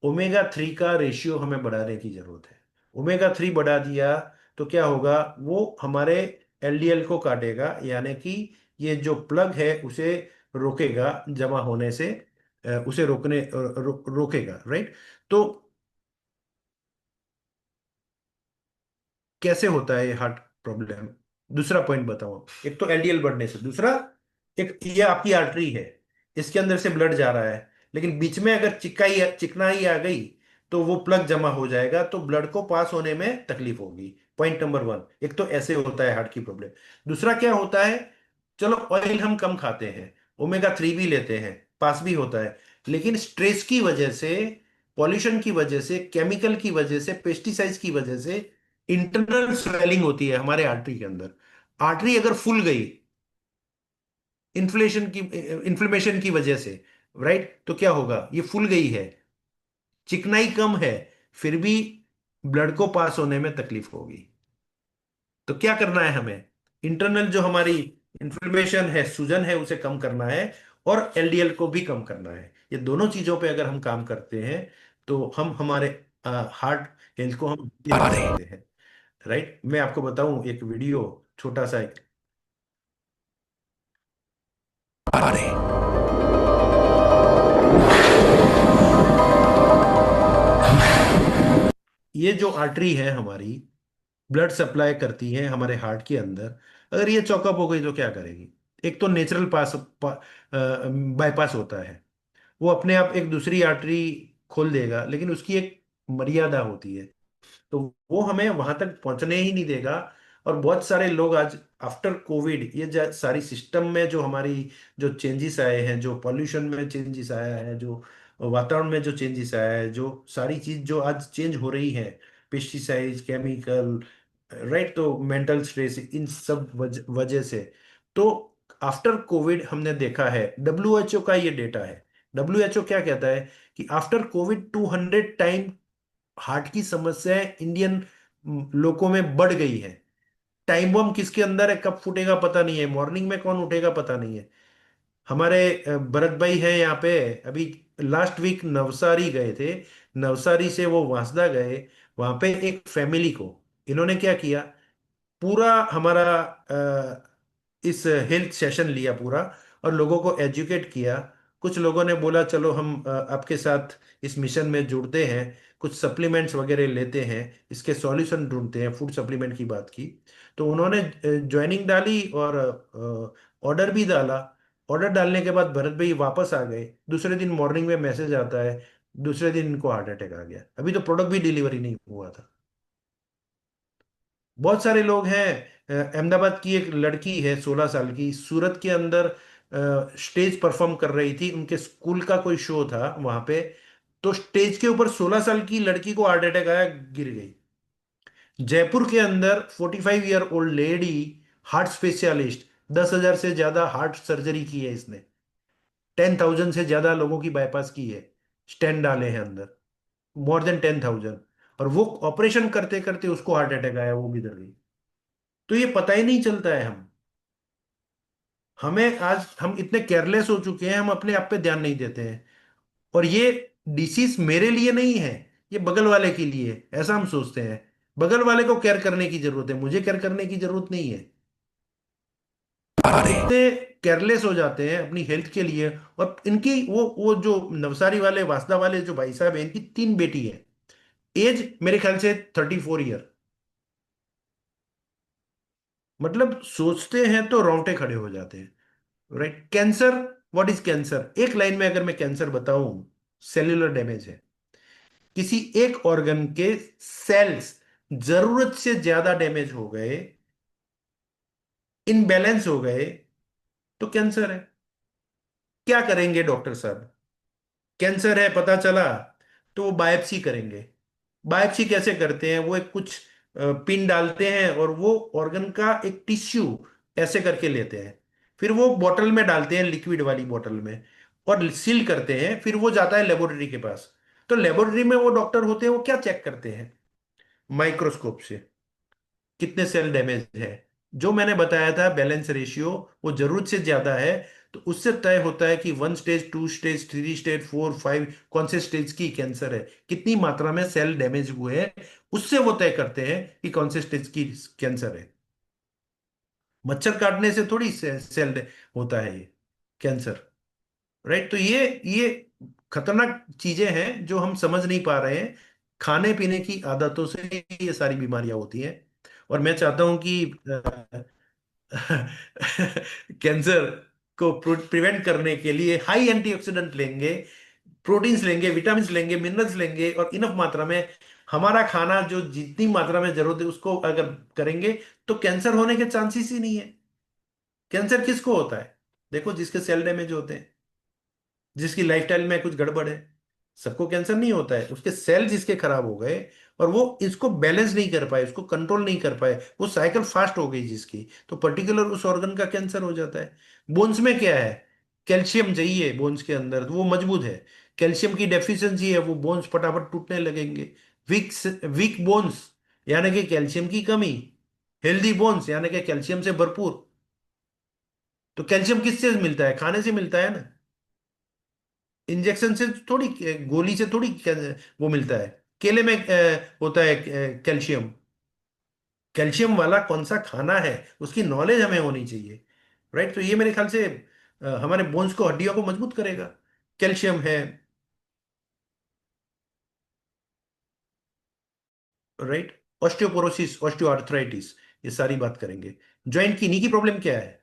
ओमेगा 3 का रेशियो हमें बढ़ाने की जरूरत है। ओमेगा 3 बढ़ा दिया तो क्या होगा? वो हमारे एलडीएल को काटेगा, यानी कि ये जो प्लग है उसे रोकेगा जमा होने से, उसे रोकेगा। राइट। तो कैसे होता है ये हार्ट प्रॉब्लम? दूसरा पॉइंट बताओ। एक तो एलडीएल बढ़ने से, दूसरा, एक ये आपकी आर्टरी है, इसके अंदर से ब्लड जा रहा है, लेकिन बीच में अगर चिकनाई आ गई तो वो प्लग जमा हो जाएगा, तो ब्लड को पास होने में तकलीफ होगी। पॉइंट नंबर 1, एक तो ऐसे होता है हार्ट की प्रॉब्लम। दूसरा क्या होता है? चलो ऑयल हम कम खाते हैं, ओमेगा 3 भी लेते हैं, पास भी होता है, लेकिन स्ट्रेस की वजह से, पॉल्यूशन की वजह से, केमिकल की वजह से, पेस्टिसाइड्स की वजह से इंटरनल स्वेलिंग होती है हमारे आर्टरी के अंदर। आर्टरी अगर फूल गई इन्फ्लेमेशन की वजह से, राइट, तो क्या होगा? ये फूल गई है, चिकनाई कम है, फिर भी ब्लड को पास होने में तकलीफ होगी। तो क्या करना है हमें? इंटरनल जो हमारी इन्फ्लेमेशन है, सूजन है, उसे कम करना है, और एलडीएल को भी कम करना है। ये दोनों चीजों पे अगर हम काम करते हैं तो हम हमारे हार्ट हेल्थ को हम रख सकते हैं। राइट। मैं आपको बताऊं एक वीडियो, छोटा सा एक, ये जो आर्टरी है हमारी, ब्लड सप्लाई करती है हमारे हार्ट के अंदर, अगर ये चौकअप हो गई तो क्या करेगी? एक तो नेचुरल बाईपास होता है, वो अपने आप एक दूसरी आर्टरी खोल देगा, लेकिन उसकी एक मर्यादा होती है, तो वो हमें वहां तक पहुंचने ही नहीं देगा। और बहुत सारे लोग आज आफ्टर कोविड ये सारी सिस्टम में जो हमारी जो चेंजेस आए हैं, जो पॉल्यूशन में चेंजेस आया है, जो वातावरण में जो चेंजेस आया है, जो सारी चीज जो आज चेंज हो रही है, पेस्टिसाइड, केमिकल, राइट, तो मेंटल स्ट्रेस, इन सब वजह से, तो आफ्टर कोविड हमने देखा है, डब्ल्यूएचओ का ये डेटा है। डब्ल्यूएचओ क्या कहता है कि आफ्टर कोविड 200 टाइम हार्ट की समस्याएं इंडियन लोगों में बढ़ गई है। टाइम बम किसके अंदर है, कब फूटेगा पता नहीं है, मॉर्निंग में कौन उठेगा पता नहीं है। हमारे भरत भाई हैं यहाँ पे, अभी लास्ट वीक नवसारी गए थे, नवसारी से वो वांसदा गए। वहां पे एक फैमिली को इन्होंने क्या किया, पूरा हमारा इस हेल्थ सेशन लिया पूरा, और लोगों को एजुकेट किया। कुछ लोगों ने बोला चलो हम आपके साथ इस मिशन में जुड़ते हैं, कुछ सप्लीमेंट्स वगैरह लेते हैं, इसके सॉल्यूशन ढूंढते हैं, फूड सप्लीमेंट की बात की। तो उन्होंने ज्वाइनिंग डाली और ऑर्डर भी डाला। ऑर्डर डालने के बाद भरत भाई वापस आ गए, दूसरे दिन मॉर्निंग में मैसेज आता है दूसरे दिन इनको हार्ट अटैक आ गया, अभी तो प्रोडक्ट भी डिलीवरी नहीं हुआ था। बहुत सारे लोग हैं। अहमदाबाद की एक लड़की है 16 साल की, सूरत के अंदर स्टेज परफॉर्म कर रही थी, उनके स्कूल का कोई शो था वहां पे। तो स्टेज के ऊपर 16 साल की लड़की को हार्ट अटैक आया, गिर गई। जयपुर के अंदर 45 year old lady, heart specialist, 10,000 से ज्यादा हार्ट सर्जरी की है इसने, 10,000 से ज्यादा लोगों की बाईपास की है, स्टेंट डाले हैं अंदर, मोर देन 10,000। और वो ऑपरेशन करते करते उसको हार्ट अटैक आया, वो गिर गई। तो ये पता ही नहीं चलता है। हमें आज हम इतने केयरलेस हो चुके हैं, हम अपने आप पे ध्यान नहीं देते हैं। और ये डिसीज मेरे लिए नहीं है, ये बगल वाले के लिए है, ऐसा हम सोचते हैं। बगल वाले को केयर करने की जरूरत है, मुझे केयर करने की जरूरत नहीं है। इतने केयरलेस हो जाते हैं अपनी हेल्थ के लिए। और इनकी वो जो नवसारी वाले वासदा वाले जो भाई साहब हैं, इनकी 3 बेटी है, एज मेरे ख्याल से 34 ईयर। मतलब सोचते हैं तो रोंगटे खड़े हो जाते हैं। Right, cancer, what is cancer, एक लाइन में अगर मैं कैंसर बताऊं, सेल्यूलर डैमेज है। किसी एक ऑर्गन के सेल्स जरूरत से ज्यादा डैमेज हो गए, इनबैलेंस हो गए, तो कैंसर है। क्या करेंगे डॉक्टर साहब, कैंसर है पता चला तो वो बायोप्सी करेंगे। बायोप्सी कैसे करते हैं, वो एक कुछ पिन डालते हैं और वो ऑर्गन का एक टिश्यू ऐसे करके लेते हैं, फिर वो बोतल में डालते हैं, लिक्विड वाली बोतल में, और सील करते हैं, फिर वो जाता है लेबोरेटरी के पास। तो लेबोरेटरी में वो डॉक्टर होते हैं, वो क्या चेक करते हैं, माइक्रोस्कोप से कितने सेल डैमेज है। जो मैंने बताया था बैलेंस रेशियो, वो जरूरत से ज्यादा है, तो उससे तय होता है कि 1 स्टेज, 2 स्टेज, 3 स्टेज, 4, 5, कौन से स्टेज की कैंसर है, कितनी मात्रा में सेल डैमेज हुए हैं, उससे वो तय करते हैं कि कौन से स्टेज की कैंसर है। मच्छर काटने से थोड़ी सेल होता है ये कैंसर। राइट, तो ये खतरनाक चीजें हैं जो हम समझ नहीं पा रहे हैं। खाने पीने की आदतों से ये सारी बीमारियां होती हैं। और मैं चाहता हूं कि कैंसर को प्रिवेंट करने के लिए हाई एंटीऑक्सीडेंट लेंगे, प्रोटीन्स लेंगे, विटामिन लेंगे, मिनरल्स लेंगे, और इनफ मात्रा में हमारा खाना जो जितनी मात्रा में जरूरत है उसको अगर करेंगे, तो कैंसर होने के चांसेस ही नहीं है। कैंसर किसको होता है, देखो जिसके सेल डैमेज होते हैं, जिसकी लाइफस्टाइल में कुछ गड़बड़ है, सबको कैंसर नहीं होता है, उसके सेल जिसके खराब हो गए और वो इसको बैलेंस नहीं कर पाए, उसको कंट्रोल नहीं कर पाए, वो साइकिल फास्ट हो गई जिसकी, तो पर्टिकुलर उस ऑर्गन का कैंसर हो जाता है। बोन्स में क्या है, कैल्शियम चाहिए बोन्स के अंदर, तो वो मजबूत है। कैल्शियम की डेफिशिएंसी है, वो बोन्स फटाफट टूटने लगेंगे। वीक वीक बोन्स यानी कि कैल्शियम की कमी, हेल्दी बोन्स यानी कि कैल्शियम से भरपूर। तो कैल्शियम किससे मिलता है, खाने से मिलता है ना, इंजेक्शन से थोड़ी, गोली से थोड़ी वो मिलता है। केले में होता है कैल्शियम। कैल्शियम वाला कौन सा खाना है, उसकी नॉलेज हमें होनी चाहिए। राइट, तो ये मेरे ख्याल से हमारे बोन्स को, हड्डियों को मजबूत करेगा, कैल्शियम है। राइट, ऑस्टियोपोरोसिस, ऑस्टियोआर्थराइटिस, ये सारी बात करेंगे। जॉइंट की नी की प्रॉब्लम क्या है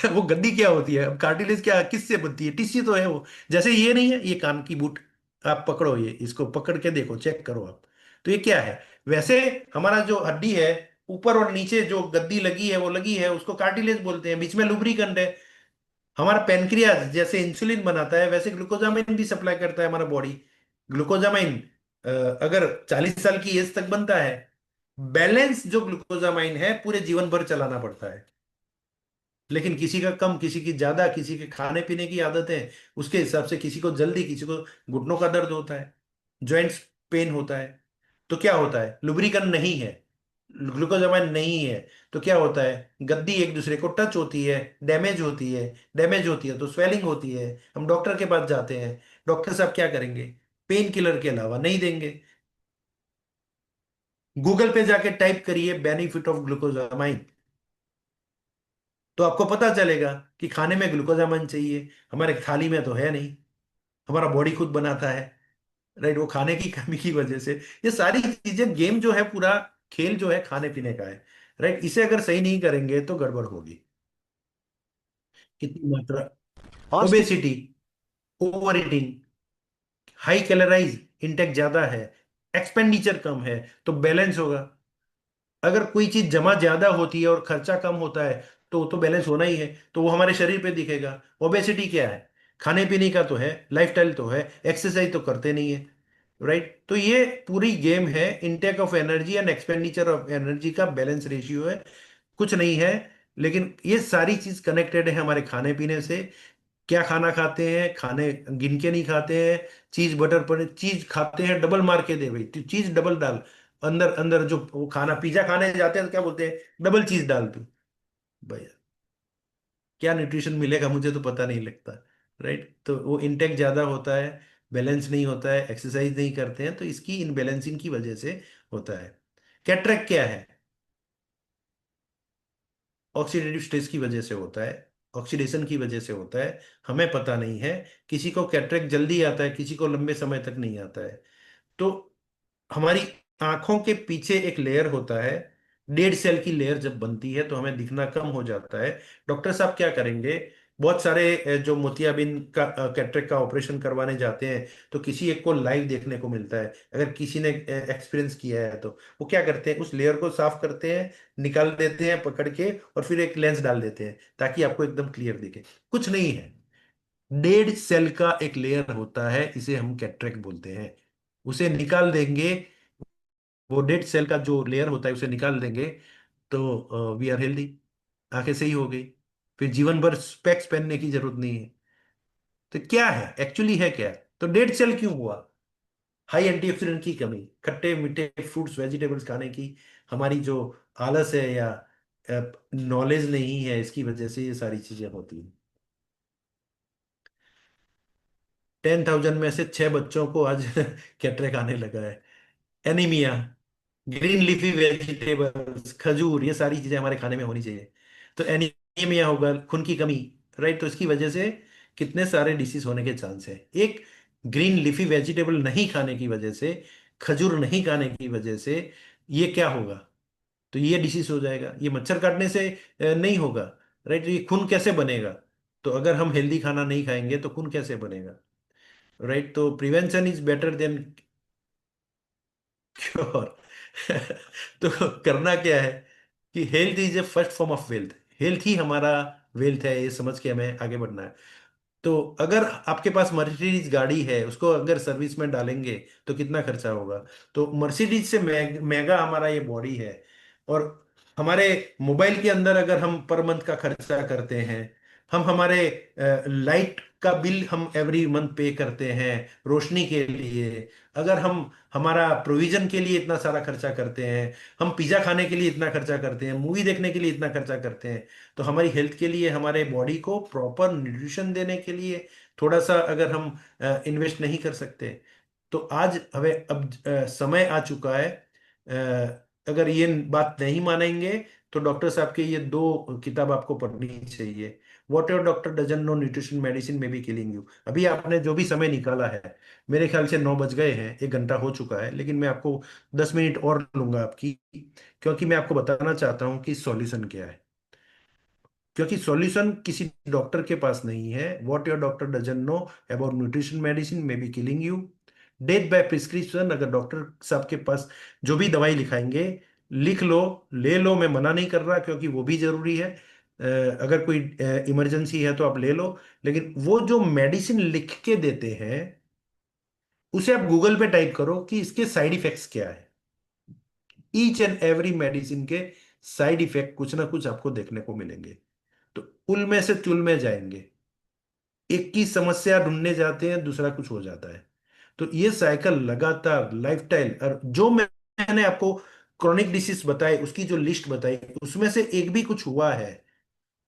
वो गद्दी क्या होती है, अब कार्टिलेज क्या किससे बनती है, टिश्यू तो है वो। जैसे ये नहीं है, ये कान की बूट, आप पकड़ो, ये इसको पकड़ के देखो, चेक करो आप, तो ये क्या है, वैसे हमारा जो हड्डी है, ऊपर और नीचे जो गद्दी लगी है वो लगी है, उसको कार्टिलेज बोलते हैं, बीच में लुब्रिकेंट है। हमारा पेनक्रियाज जैसे इंसुलिन बनाता है वैसे ग्लूकोजामाइन भी सप्लाई करता है हमारा बॉडी। ग्लूकोजामाइन अगर 40 साल की एज तक बनता है। बैलेंस जो ग्लूकोजामाइन है पूरे जीवन भर चलाना पड़ता है। लेकिन किसी का कम, किसी की ज्यादा, किसी के खाने पीने की आदतें, उसके हिसाब से किसी को जल्दी, किसी को घुटनों का दर्द होता है, जॉइंट्स पेन होता है। तो क्या होता है, लुब्रिकन नहीं है, ग्लूकोजामाइन नहीं है, तो क्या होता है, गद्दी एक दूसरे को टच होती है, डैमेज होती है। डैमेज होती है तो स्वेलिंग होती है। हम डॉक्टर के पास जाते हैं, डॉक्टर साहब क्या करेंगे, पेन किलर के अलावा नहीं देंगे। गूगल पे जाके टाइप करिए बेनिफिट ऑफ ग्लूकोजामाइन, तो आपको पता चलेगा कि खाने में ग्लूकोजामाइन चाहिए। हमारे थाली में तो है नहीं, हमारा बॉडी खुद बनाता है। राइट, वो खाने की कमी की वजह से ये सारी चीजें, गेम जो है पूरा, खेल जो है खाने पीने का है। राइट, इसे अगर सही नहीं करेंगे तो गड़बड़ होगी। कितनी मात्रा,
हाँ Steve.
Obesity, over eating, high caloric intake ज्यादा है, एक्सपेंडिचर कम है, तो बैलेंस होगा। अगर कोई चीज जमा ज्यादा होती है और खर्चा कम होता है, तो बैलेंस होना ही है, तो वो हमारे शरीर पे दिखेगा। ओबेसिटी क्या है, खाने पीने का तो है, लाइफस्टाइल तो है, एक्सरसाइज तो करते नहीं है। राइट, तो ये पूरी गेम है, intake of energy and expenditure of energy का बैलेंस रेशियो है, कुछ नहीं है। लेकिन ये सारी चीज कनेक्टेड है हमारे खाने पीने से। क्या खाना खाते हैं, खाने गिन के नहीं खाते हैं। चीज बटर पनीर चीज खाते हैं, डबल मार के दे भाई, तो चीज डबल डाल। अंदर अंदर जो वो खाना, पिज्जा खाने जाते हैं तो क्या बोलते हैं, डबल चीज डाल तू। भाई क्या न्यूट्रिशन मिलेगा, मुझे तो पता नहीं लगता। राइट, तो वो इंटेक ज्यादा होता है, बैलेंस नहीं होता है, एक्सरसाइज नहीं करते हैं, तो इसकी इनबैलेंसिंग की वजह से होता है। कैटरेक्ट क्या है, ऑक्सीडेटिव स्ट्रेस की वजह से होता है, ऑक्सीडेशन की वजह से होता है। हमें पता नहीं है, किसी को कैटरेक्ट जल्दी आता है, किसी को लंबे समय तक नहीं आता है। तो हमारी आंखों के पीछे एक लेयर होता है, डेड सेल की लेयर जब बनती है तो हमें दिखना कम हो जाता है। डॉक्टर साहब क्या करेंगे, बहुत सारे जो मोतियाबिंद का कैटरेक्ट का ऑपरेशन करवाने जाते हैं, तो किसी एक को लाइव देखने को मिलता है, अगर किसी ने एक्सपीरियंस किया है तो वो क्या करते हैं, उस लेयर को साफ करते हैं, निकाल देते हैं पकड़ के, और फिर एक लेंस डाल देते हैं ताकि आपको एकदम क्लियर दिखे। कुछ नहीं है, डेड सेल का एक लेयर होता है, इसे हम कैटरेक्ट बोलते हैं। उसे निकाल देंगे, वो डेड सेल का जो लेयर होता है उसे निकाल देंगे, तो वी आर हेल्दी, आंखें सही हो गई, फिर जीवन भर स्पेक्स पहनने की जरूरत नहीं है। तो क्या है एक्चुअली, है क्या, तो डेड सेल क्यों हुआ, हाई एंटीऑक्सीडेंट की कमी, खट्टे मीठे फ्रूट्स वेजिटेबल्स खाने की हमारी जो आलस है या नॉलेज नहीं है, इसकी वजह से ये सारी चीजें होती हैं। 10,000 में से 6 बच्चों को आज कैटरेक आने लगा है। एनीमिया, ग्रीन लीफी वेजिटेबल्स, खजूर, ये सारी चीजें हमारे खाने में होनी चाहिए। तो एनीमिया होगा, खून की कमी। राइट, तो इसकी वजह से कितने सारे डिसीज होने के चांस है। एक ग्रीन लीफी वेजिटेबल नहीं खाने की वजह से, खजूर नहीं खाने की वजह से ये क्या होगा, तो ये डिसीज हो जाएगा। ये मच्छर काटने से नहीं होगा। राइट, तो ये खून कैसे बनेगा, तो अगर हम हेल्दी खाना नहीं खाएंगे तो खून कैसे बनेगा। राइट, तो prevention is better than cure. तो करना क्या है कि health is a first form of wealth, health ही हमारा वेल्थ है, ये समझ के हमें आगे बढ़ना है। तो अगर आपके पास मर्सिडीज गाड़ी है, उसको अगर सर्विस में डालेंगे तो कितना खर्चा होगा, तो मर्सिडीज से महंगा हमारा ये बॉडी है। और हमारे मोबाइल के अंदर अगर हम पर मंथ का खर्चा करते हैं, हम हमारे लाइट का बिल हम एवरी मंथ पे करते हैं रोशनी के लिए, अगर हम हमारा प्रोविजन के लिए इतना सारा खर्चा करते हैं, हम पिज्जा खाने के लिए इतना खर्चा करते हैं, मूवी देखने के लिए इतना खर्चा करते हैं, तो हमारी हेल्थ के लिए, हमारे बॉडी को प्रॉपर न्यूट्रिशन देने के लिए थोड़ा सा अगर हम इन्वेस्ट नहीं कर सकते, तो आज हमें अब समय आ चुका है। अगर ये बात नहीं मानेंगे तो डॉक्टर साहब के ये दो किताब आपको पढ़नी चाहिए। What your doctor doesn't know, nutrition medicine में बी किलिंग यू। अभी आपने जो भी समय निकाला है, मेरे ख्याल से 9 बज गए हैं, 1 घंटा हो चुका है, लेकिन मैं आपको 10 मिनट और लूंगा आपकी, क्योंकि मैं आपको बताना चाहता हूँ कि सॉल्यूशन क्या है। क्योंकि सॉल्यूशन किसी डॉक्टर के पास नहीं है। What your doctor doesn't know about nutrition medicine may be killing you. Death by prescription, अगर डॉक्टर साहब के पास जो भी दवाई लिखाएंगे, लिख लो, ले लो, मैं मना नहीं कर रहा, क्योंकि वो भी जरूरी है। अगर कोई इमरजेंसी है तो आप ले लो। लेकिन वो जो मेडिसिन लिख के देते हैं, उसे आप गूगल पे टाइप करो कि इसके साइड इफेक्ट्स क्या है। ईच एंड एवरी मेडिसिन के साइड इफेक्ट कुछ ना कुछ आपको देखने को मिलेंगे। तो उल में से चुल में जाएंगे। एक की समस्या ढूंढने जाते हैं, दूसरा कुछ हो जाता है। तो ये साइकिल लगातार लाइफस्टाइल, और जो मैंने आपको क्रोनिक डिसीज बताई, उसकी जो लिस्ट बताई, उसमें से एक भी कुछ हुआ है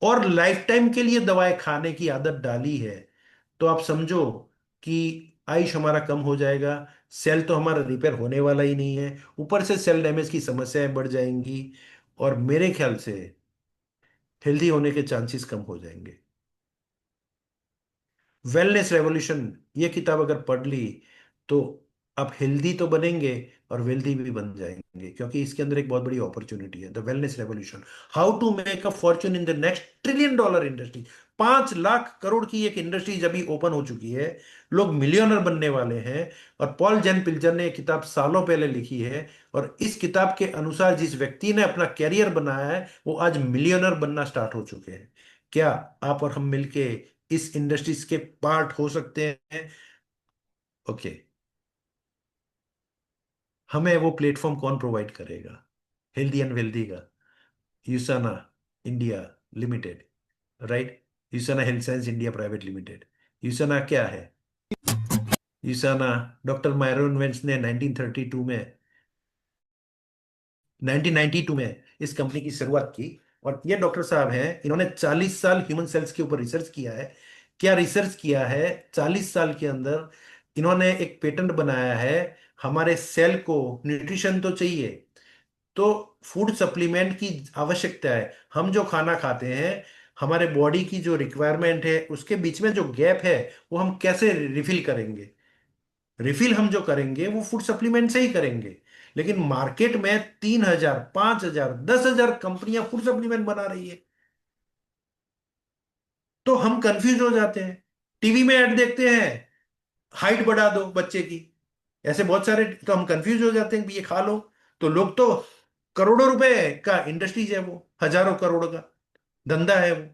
और लाइफ टाइम के लिए दवाएं खाने की आदत डाली है, तो आप समझो कि आयुष हमारा कम हो जाएगा। सेल तो हमारा रिपेयर होने वाला ही नहीं है, ऊपर से सेल डैमेज की समस्याएं बढ़ जाएंगी। और मेरे ख्याल से हेल्दी होने के चांसेस कम हो जाएंगे। वेलनेस रेवोल्यूशन, ये किताब अगर पढ़ ली तो आप हेल्दी तो बनेंगे और वेल्दी भी बन जाएंगे, क्योंकि इसके अंदर एक बहुत बड़ी अपॉर्चुनिटी है, the wellness revolution. How to make a fortune in the next $1 trillion industry. 5 lakh crore की एक इंडस्ट्री जब भी ओपन हो चुकी है, लोग मिलियनर बनने वाले हैं। और पॉल जेन पिल्जर ने ये किताब सालों पहले लिखी है, और इस किताब के अनुसार जिस व्यक्ति ने अपना कैरियर बनाया है, वो आज मिलियनर बनना स्टार्ट हो चुके हैं। क्या आप और हम मिलके इस इंडस्ट्रीज के पार्ट हो सकते हैं? ओके। हमें वो प्लेटफॉर्म कौन प्रोवाइड करेगा? हेल्दी एंड वेल्दी का Usana India limited, right? Usana health science India private limited. Usana क्या है? यूसाना, डॉक्टर मायरोन वेंस ने 1932 में 1992 में इस कंपनी की शुरुआत की। और ये डॉक्टर साहब हैं, इन्होंने 40 साल ह्यूमन सेल्स के ऊपर रिसर्च किया है। क्या रिसर्च किया है? 40 साल के अंदर इन्होंने एक पेटेंट बनाया है। हमारे सेल को न्यूट्रिशन तो चाहिए, तो फूड सप्लीमेंट की आवश्यकता है। हम जो खाना खाते हैं, हमारे बॉडी की जो रिक्वायरमेंट है, उसके बीच में जो गैप है, वो हम कैसे रिफिल करेंगे? रिफिल हम जो करेंगे वो फूड सप्लीमेंट से ही करेंगे। लेकिन मार्केट में 3,000, 5,000, 10,000 कंपनियां फूड सप्लीमेंट बना रही है। तो हम कंफ्यूज हो जाते हैं। टीवी में ऐड देखते हैं, हाइट बढ़ा दो बच्चे की, ऐसे बहुत सारे, तो हम कंफ्यूज हो जाते हैं कि ये खा लो। तो लोग तो, करोड़ों रुपए का इंडस्ट्रीज है वो, हजारों करोड़ का धंधा है वो।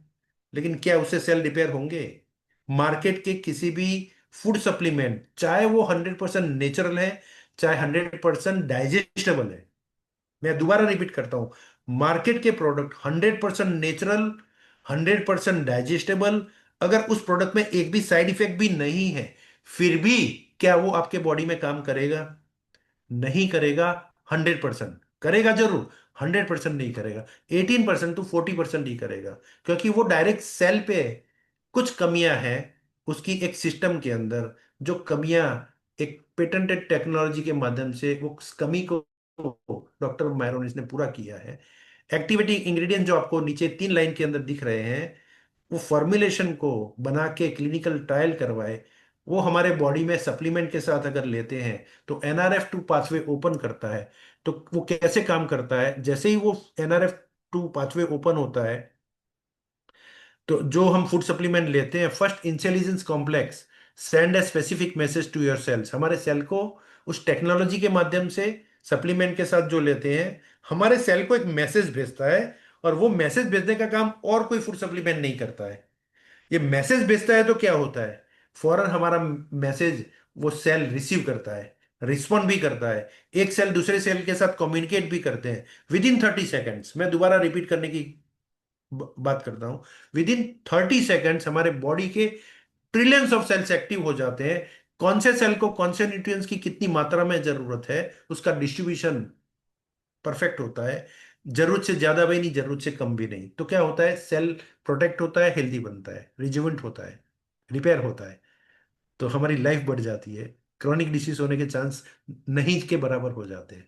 लेकिन क्या उससे सेल रिपेयर होंगे? मार्केट के किसी भी फूड सप्लीमेंट, चाहे वो 100% नेचुरल है, चाहे 100% डाइजेस्टेबल है, मैं दोबारा रिपीट करता हूं, मार्केट के प्रोडक्ट 100% नेचुरल, 100% डाइजेस्टेबल, अगर उस प्रोडक्ट में एक भी साइड इफेक्ट भी नहीं है, फिर भी क्या वो आपके बॉडी में काम करेगा? नहीं करेगा। 100% करेगा जरूर, 100% नहीं करेगा। 18% टू 40% ही करेगा, क्योंकि वो डायरेक्ट सेल पे कुछ कमियां हैं उसकी एक सिस्टम के अंदर। जो कमियां एक पेटेंटेड टेक्नोलॉजी के माध्यम से, वो कमी को डॉक्टर मायरोनिस ने पूरा किया है। एक्टिविटी इंग्रेडिएंट जो आपको नीचे 3 लाइन के अंदर दिख रहे हैं, वो फॉर्मुलेशन को बना के क्लिनिकल ट्रायल करवाए, वो हमारे बॉडी में सप्लीमेंट के साथ अगर लेते हैं तो NRF2 पाथवे ओपन करता है। तो वो कैसे काम करता है? जैसे ही वो NRF2 पाथवे ओपन होता है, तो जो हम फूड सप्लीमेंट लेते हैं, first intelligence complex send a specific message to your cells. हमारे सेल को उस टेक्नोलॉजी के माध्यम से, सप्लीमेंट के साथ जो लेते हैं, हमारे सेल को एक मैसेज भेजता है। और वो मैसेज भेजने का काम और कोई फूड सप्लीमेंट नहीं करता है। ये मैसेज भेजता है तो क्या होता है, फौरन हमारा मैसेज वो सेल रिसीव करता है, रिस्पॉन्ड भी करता है। एक सेल दूसरे सेल के साथ कम्युनिकेट भी करते हैं विद इन 30 सेकेंड्स। मैं दोबारा रिपीट करने की बात करता हूं। विद इन 30 सेकेंड्स हमारे बॉडी के ट्रिलियंस ऑफ सेल्स एक्टिव हो जाते हैं। कौन से सेल को कौन से न्यूट्रिएंट्स की कितनी मात्रा में जरूरत है, उसका डिस्ट्रीब्यूशन परफेक्ट होता है। जरूरत से ज्यादा भी नहीं, जरूरत से कम भी नहीं। तो क्या होता है, सेल प्रोटेक्ट होता है, हेल्दी बनता है, रिजुवेंट होता है, रिपेयर होता है। तो हमारी लाइफ बढ़ जाती है, क्रॉनिक डिसीज होने के चांस नहीं के बराबर हो जाते हैं।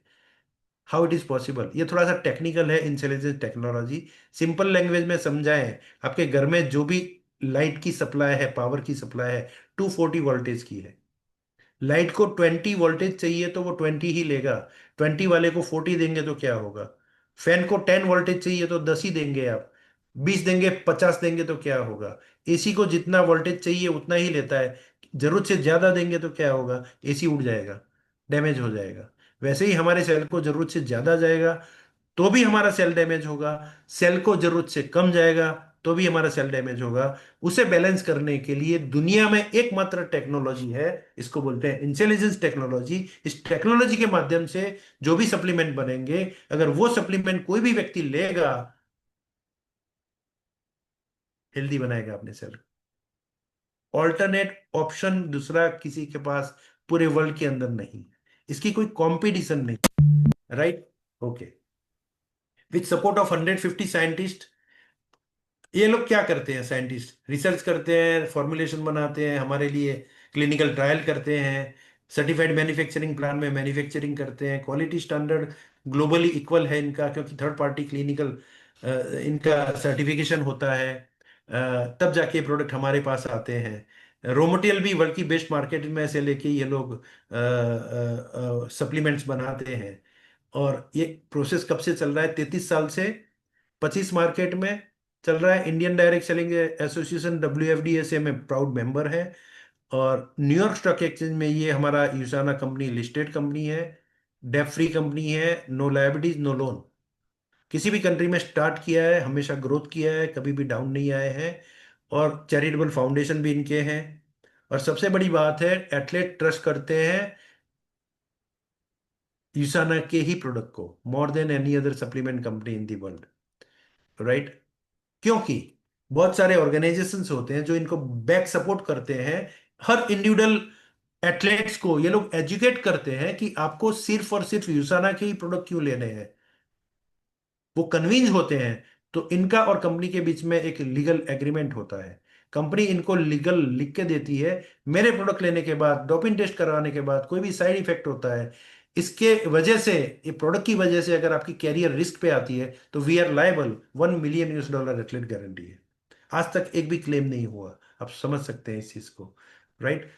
How it is possible? ये थोड़ा सा टेक्निकल है, इंटेलिजेंस टेक्नोलॉजी। सिंपल लैंग्वेज में समझाएं, आपके घर में जो भी लाइट की सप्लाई है, पावर की सप्लाई है, 240 वोल्टेज की है। लाइट को 20 वोल्टेज चाहिए तो वो 20 ही लेगा। 20 वाले को 40 देंगे तो क्या होगा? फैन को 10 वोल्टेज चाहिए तो 10 ही देंगे आप। 20 देंगे, 50 देंगे तो क्या होगा? एसी को जितना वोल्टेज चाहिए उतना ही लेता है। जरूरत से ज्यादा देंगे तो क्या होगा? एसी उड़ जाएगा, डैमेज हो जाएगा। वैसे ही हमारे सेल को जरूरत से ज्यादा जाएगा तो भी हमारा सेल डैमेज होगा। सेल को जरूरत से कम जाएगा तो भी हमारा सेल डैमेज होगा। उसे बैलेंस करने के लिए दुनिया में एकमात्र टेक्नोलॉजी है, इसको बोलते हैं इंटेलिजेंस टेक्नोलॉजी। इस टेक्नोलॉजी के माध्यम से जो भी सप्लीमेंट बनेंगे, अगर वो सप्लीमेंट कोई भी व्यक्ति लेगा, हेल्दी बनाएगा अपने सेल। ऑल्टरनेट ऑप्शन दूसरा किसी के पास पूरे वर्ल्ड के अंदर नहीं है, इसकी कोई कंपटीशन नहीं। Right. Okay. With support of 150 scientist, ये लोग क्या करते हैं? साइंटिस्ट रिसर्च करते हैं, फॉर्मुलेशन बनाते हैं हमारे लिए, क्लिनिकल ट्रायल करते हैं, सर्टिफाइड मैन्युफैक्चरिंग प्लान में मैन्युफैक्चरिंग करते हैं, क्वालिटी स्टैंडर्ड ग्लोबली इक्वल है इनका, क्योंकि थर्ड पार्टी क्लिनिकल इनका सर्टिफिकेशन होता है। तब जाके प्रोडक्ट हमारे पास आते हैं। रॉ मटेरियल भी वर्ल्ड की बेस्ट मार्केट में से लेके ये लोग सप्लीमेंट्स बनाते हैं। और ये प्रोसेस कब से चल रहा है? 33 साल से। 25 मार्केट में चल रहा है। Indian direct selling association WFDA से में प्राउड मेंबर है। और न्यूयॉर्क स्टॉक एक्सचेंज में ये हमारा यूसाना कंपनी लिस्टेड कंपनी है। डेट फ्री कंपनी है, नो लायबिलिटीज नो लोन। किसी भी कंट्री में स्टार्ट किया है, हमेशा ग्रोथ किया है, कभी भी डाउन नहीं आए हैं। और चैरिटेबल फाउंडेशन भी इनके हैं। और सबसे बड़ी बात है, एथलीट ट्रस्ट करते हैं यूसाना के ही प्रोडक्ट को more than any other supplement company in the world. Right. क्योंकि बहुत सारे ऑर्गेनाइजेशंस होते हैं जो इनको बैक सपोर्ट करते हैं। हर इंडिविजुअल एथलेट्स को ये लोग एजुकेट करते हैं कि आपको सिर्फ और सिर्फ यूसाना के ही प्रोडक्ट क्यों लेने हैं। वो कन्विंस होते हैं। तो इनका और कंपनी के बीच में एक लीगल एग्रीमेंट होता है। कंपनी इनको लीगल लिख के देती है, मेरे प्रोडक्ट लेने के बाद, डोपिंग टेस्ट करवाने के बाद कोई भी साइड इफेक्ट होता है, इसके वजह से, ये प्रोडक्ट की वजह से अगर आपकी कैरियर रिस्क पे आती है, तो we are liable. $1 million athlete guarantee है। आज तक एक भी क्लेम नहीं हुआ। आप समझ सकते हैं इस चीज को। राइट।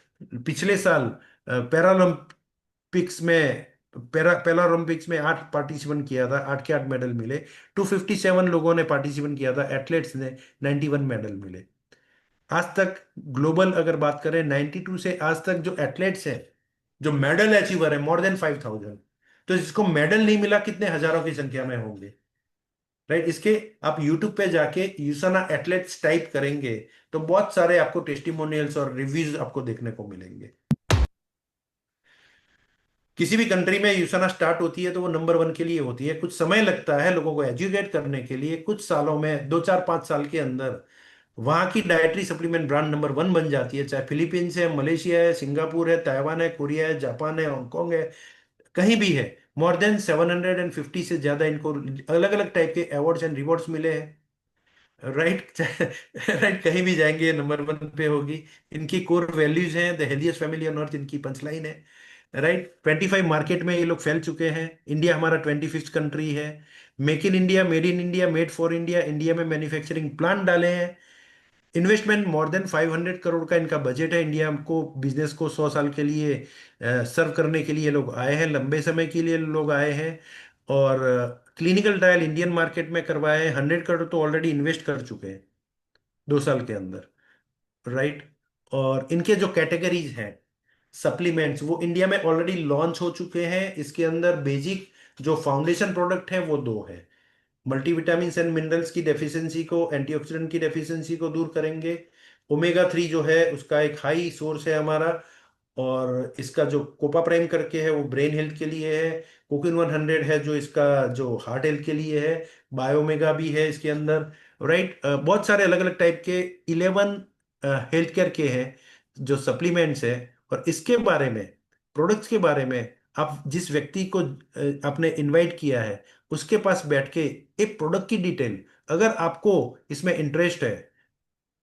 पिछले साल पैरालंपिक्स में, पैरालंपिक्स में 8 पार्टिसिपेंट किया था, 8 के 8 मेडल मिले। 257 लोगों ने पार्टिसिपेंट किया था, एथलीट्स ने 91 मेडल मिले। आज तक ग्लोबल अगर बात करें, 92 से आज तक जो एथलीट्स हैं, जो मेडल अचीवर है, मोर देन 5000। तो जिसको मेडल नहीं मिला, कितने हजारों की संख्या में होंगे। राइट। इसके आप यूट्यूब पे जाके यूसाना एथलेट्स टाइप करेंगे तो बहुत सारे आपको टेस्टिमोनियल्स और रिव्यूज आपको देखने को मिलेंगे। किसी भी कंट्री में यूसाना स्टार्ट होती है तो वो नंबर 1 के लिए होती है। कुछ समय लगता है लोगों को एजुकेट करने के लिए, कुछ सालों में, 2 4 5 साल के अंदर वहां की डाइटरी सप्लीमेंट ब्रांड नंबर 1 बन जाती है। चाहे फिलीपींस है, मलेशिया है, सिंगापुर है, ताइवान है, कोरिया है, जापान है, हांगकांग है, कहीं भी है। मोर देन 750 से ज्यादा इनको अलग अलग टाइप के अवार्ड्स एंड रिवॉर्ड्स मिले हैं। राइट। राइट। कहीं भी जाएंगे ये नंबर 1 पे होगी। इनकी कोर वैल्यूज हैं, the healthiest family on earth, इनकी पंचलाइन है। राइट। 25 मार्केट में ये लोग फैल चुके हैं। इंडिया हमारा 25th कंट्री है। Make in India, made in India, made for India, India में मैन्युफैक्चरिंग प्लांट डाले हैं। इन्वेस्टमेंट मोर देन 500 करोड़ का इनका बजट है। इंडिया को, बिजनेस को 100 साल के लिए सर्व करने के लिए लोग आए हैं, लंबे समय के लिए लोग आए हैं। और क्लिनिकल ट्रायल इंडियन मार्केट में करवाए हैं। 100 करोड़ तो ऑलरेडी इन्वेस्ट कर चुके हैं 2 साल के अंदर। राइट। और इनके जो कैटेगरीज हैं सप्लीमेंट्स, वो इंडिया में ऑलरेडी लॉन्च हो चुके हैं। इसके अंदर बेसिक जो फाउंडेशन प्रोडक्ट है वो दो है। मल्टीविटामिन एंड मिनरल्स की डेफिशिएंसी को, एंटीऑक्सीडेंट की डेफिशिएंसी को दूर करेंगे। ओमेगा 3 जो है उसका एक हाई सोर्स है हमारा। और इसका जो कोपा प्राइम करके है वो ब्रेन हेल्थ के लिए है। कोकिन 100 है जो इसका, जो हार्ट हेल्थ के लिए है। बायोमेगा भी है इसके अंदर। राइट। बहुत सारे अलग अलग टाइप के 11 हेल्थ केयर के हैं जो सप्लीमेंट्स है। और इसके बारे में, प्रोडक्ट्स के बारे में, आप जिस व्यक्ति को आपने इनवाइट किया है, उसके पास बैठ के एक प्रोडक्ट की डिटेल, अगर आपको इसमें इंटरेस्ट है,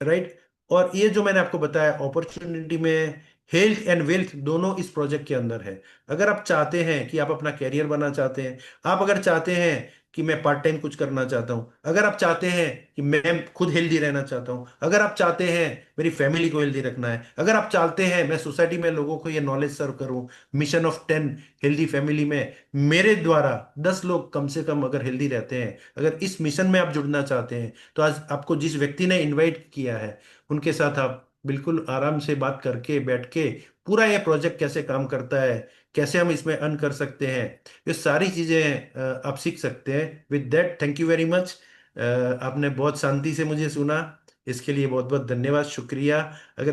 राइट। और ये जो मैंने आपको बताया अपॉर्चुनिटी में, हेल्थ एंड वेल्थ दोनों इस प्रोजेक्ट के अंदर है। अगर आप चाहते हैं कि आप अपना कैरियर बनाना चाहते हैं, आप अगर चाहते हैं कि मैं पार्ट टाइम कुछ करना चाहता हूं, अगर आप चाहते हैं कि मैं खुद हेल्दी रहना चाहता हूं, अगर आप चाहते हैं मेरी फैमिली को हेल्दी रखना है, अगर आप चाहते हैं मैं सोसाइटी में लोगों को ये नॉलेज सर्व करूं, मिशन ऑफ 10 हेल्दी फैमिली में मेरे द्वारा 10 लोग कम से कम अगर हेल्दी रहते हैं, अगर इस मिशन में आप जुड़ना चाहते हैं, तो आज आपको जिस व्यक्ति ने इनवाइट किया है उनके साथ आप बिल्कुल आराम से बात करके बैठ के पूरा ये प्रोजेक्ट कैसे काम करता है, कैसे हम इसमें अर्न कर सकते हैं, ये सारी चीज़ें आप सीख सकते हैं। With that thank you very much. आपने बहुत शांति से मुझे सुना, इसके लिए बहुत बहुत धन्यवाद, शुक्रिया। अगर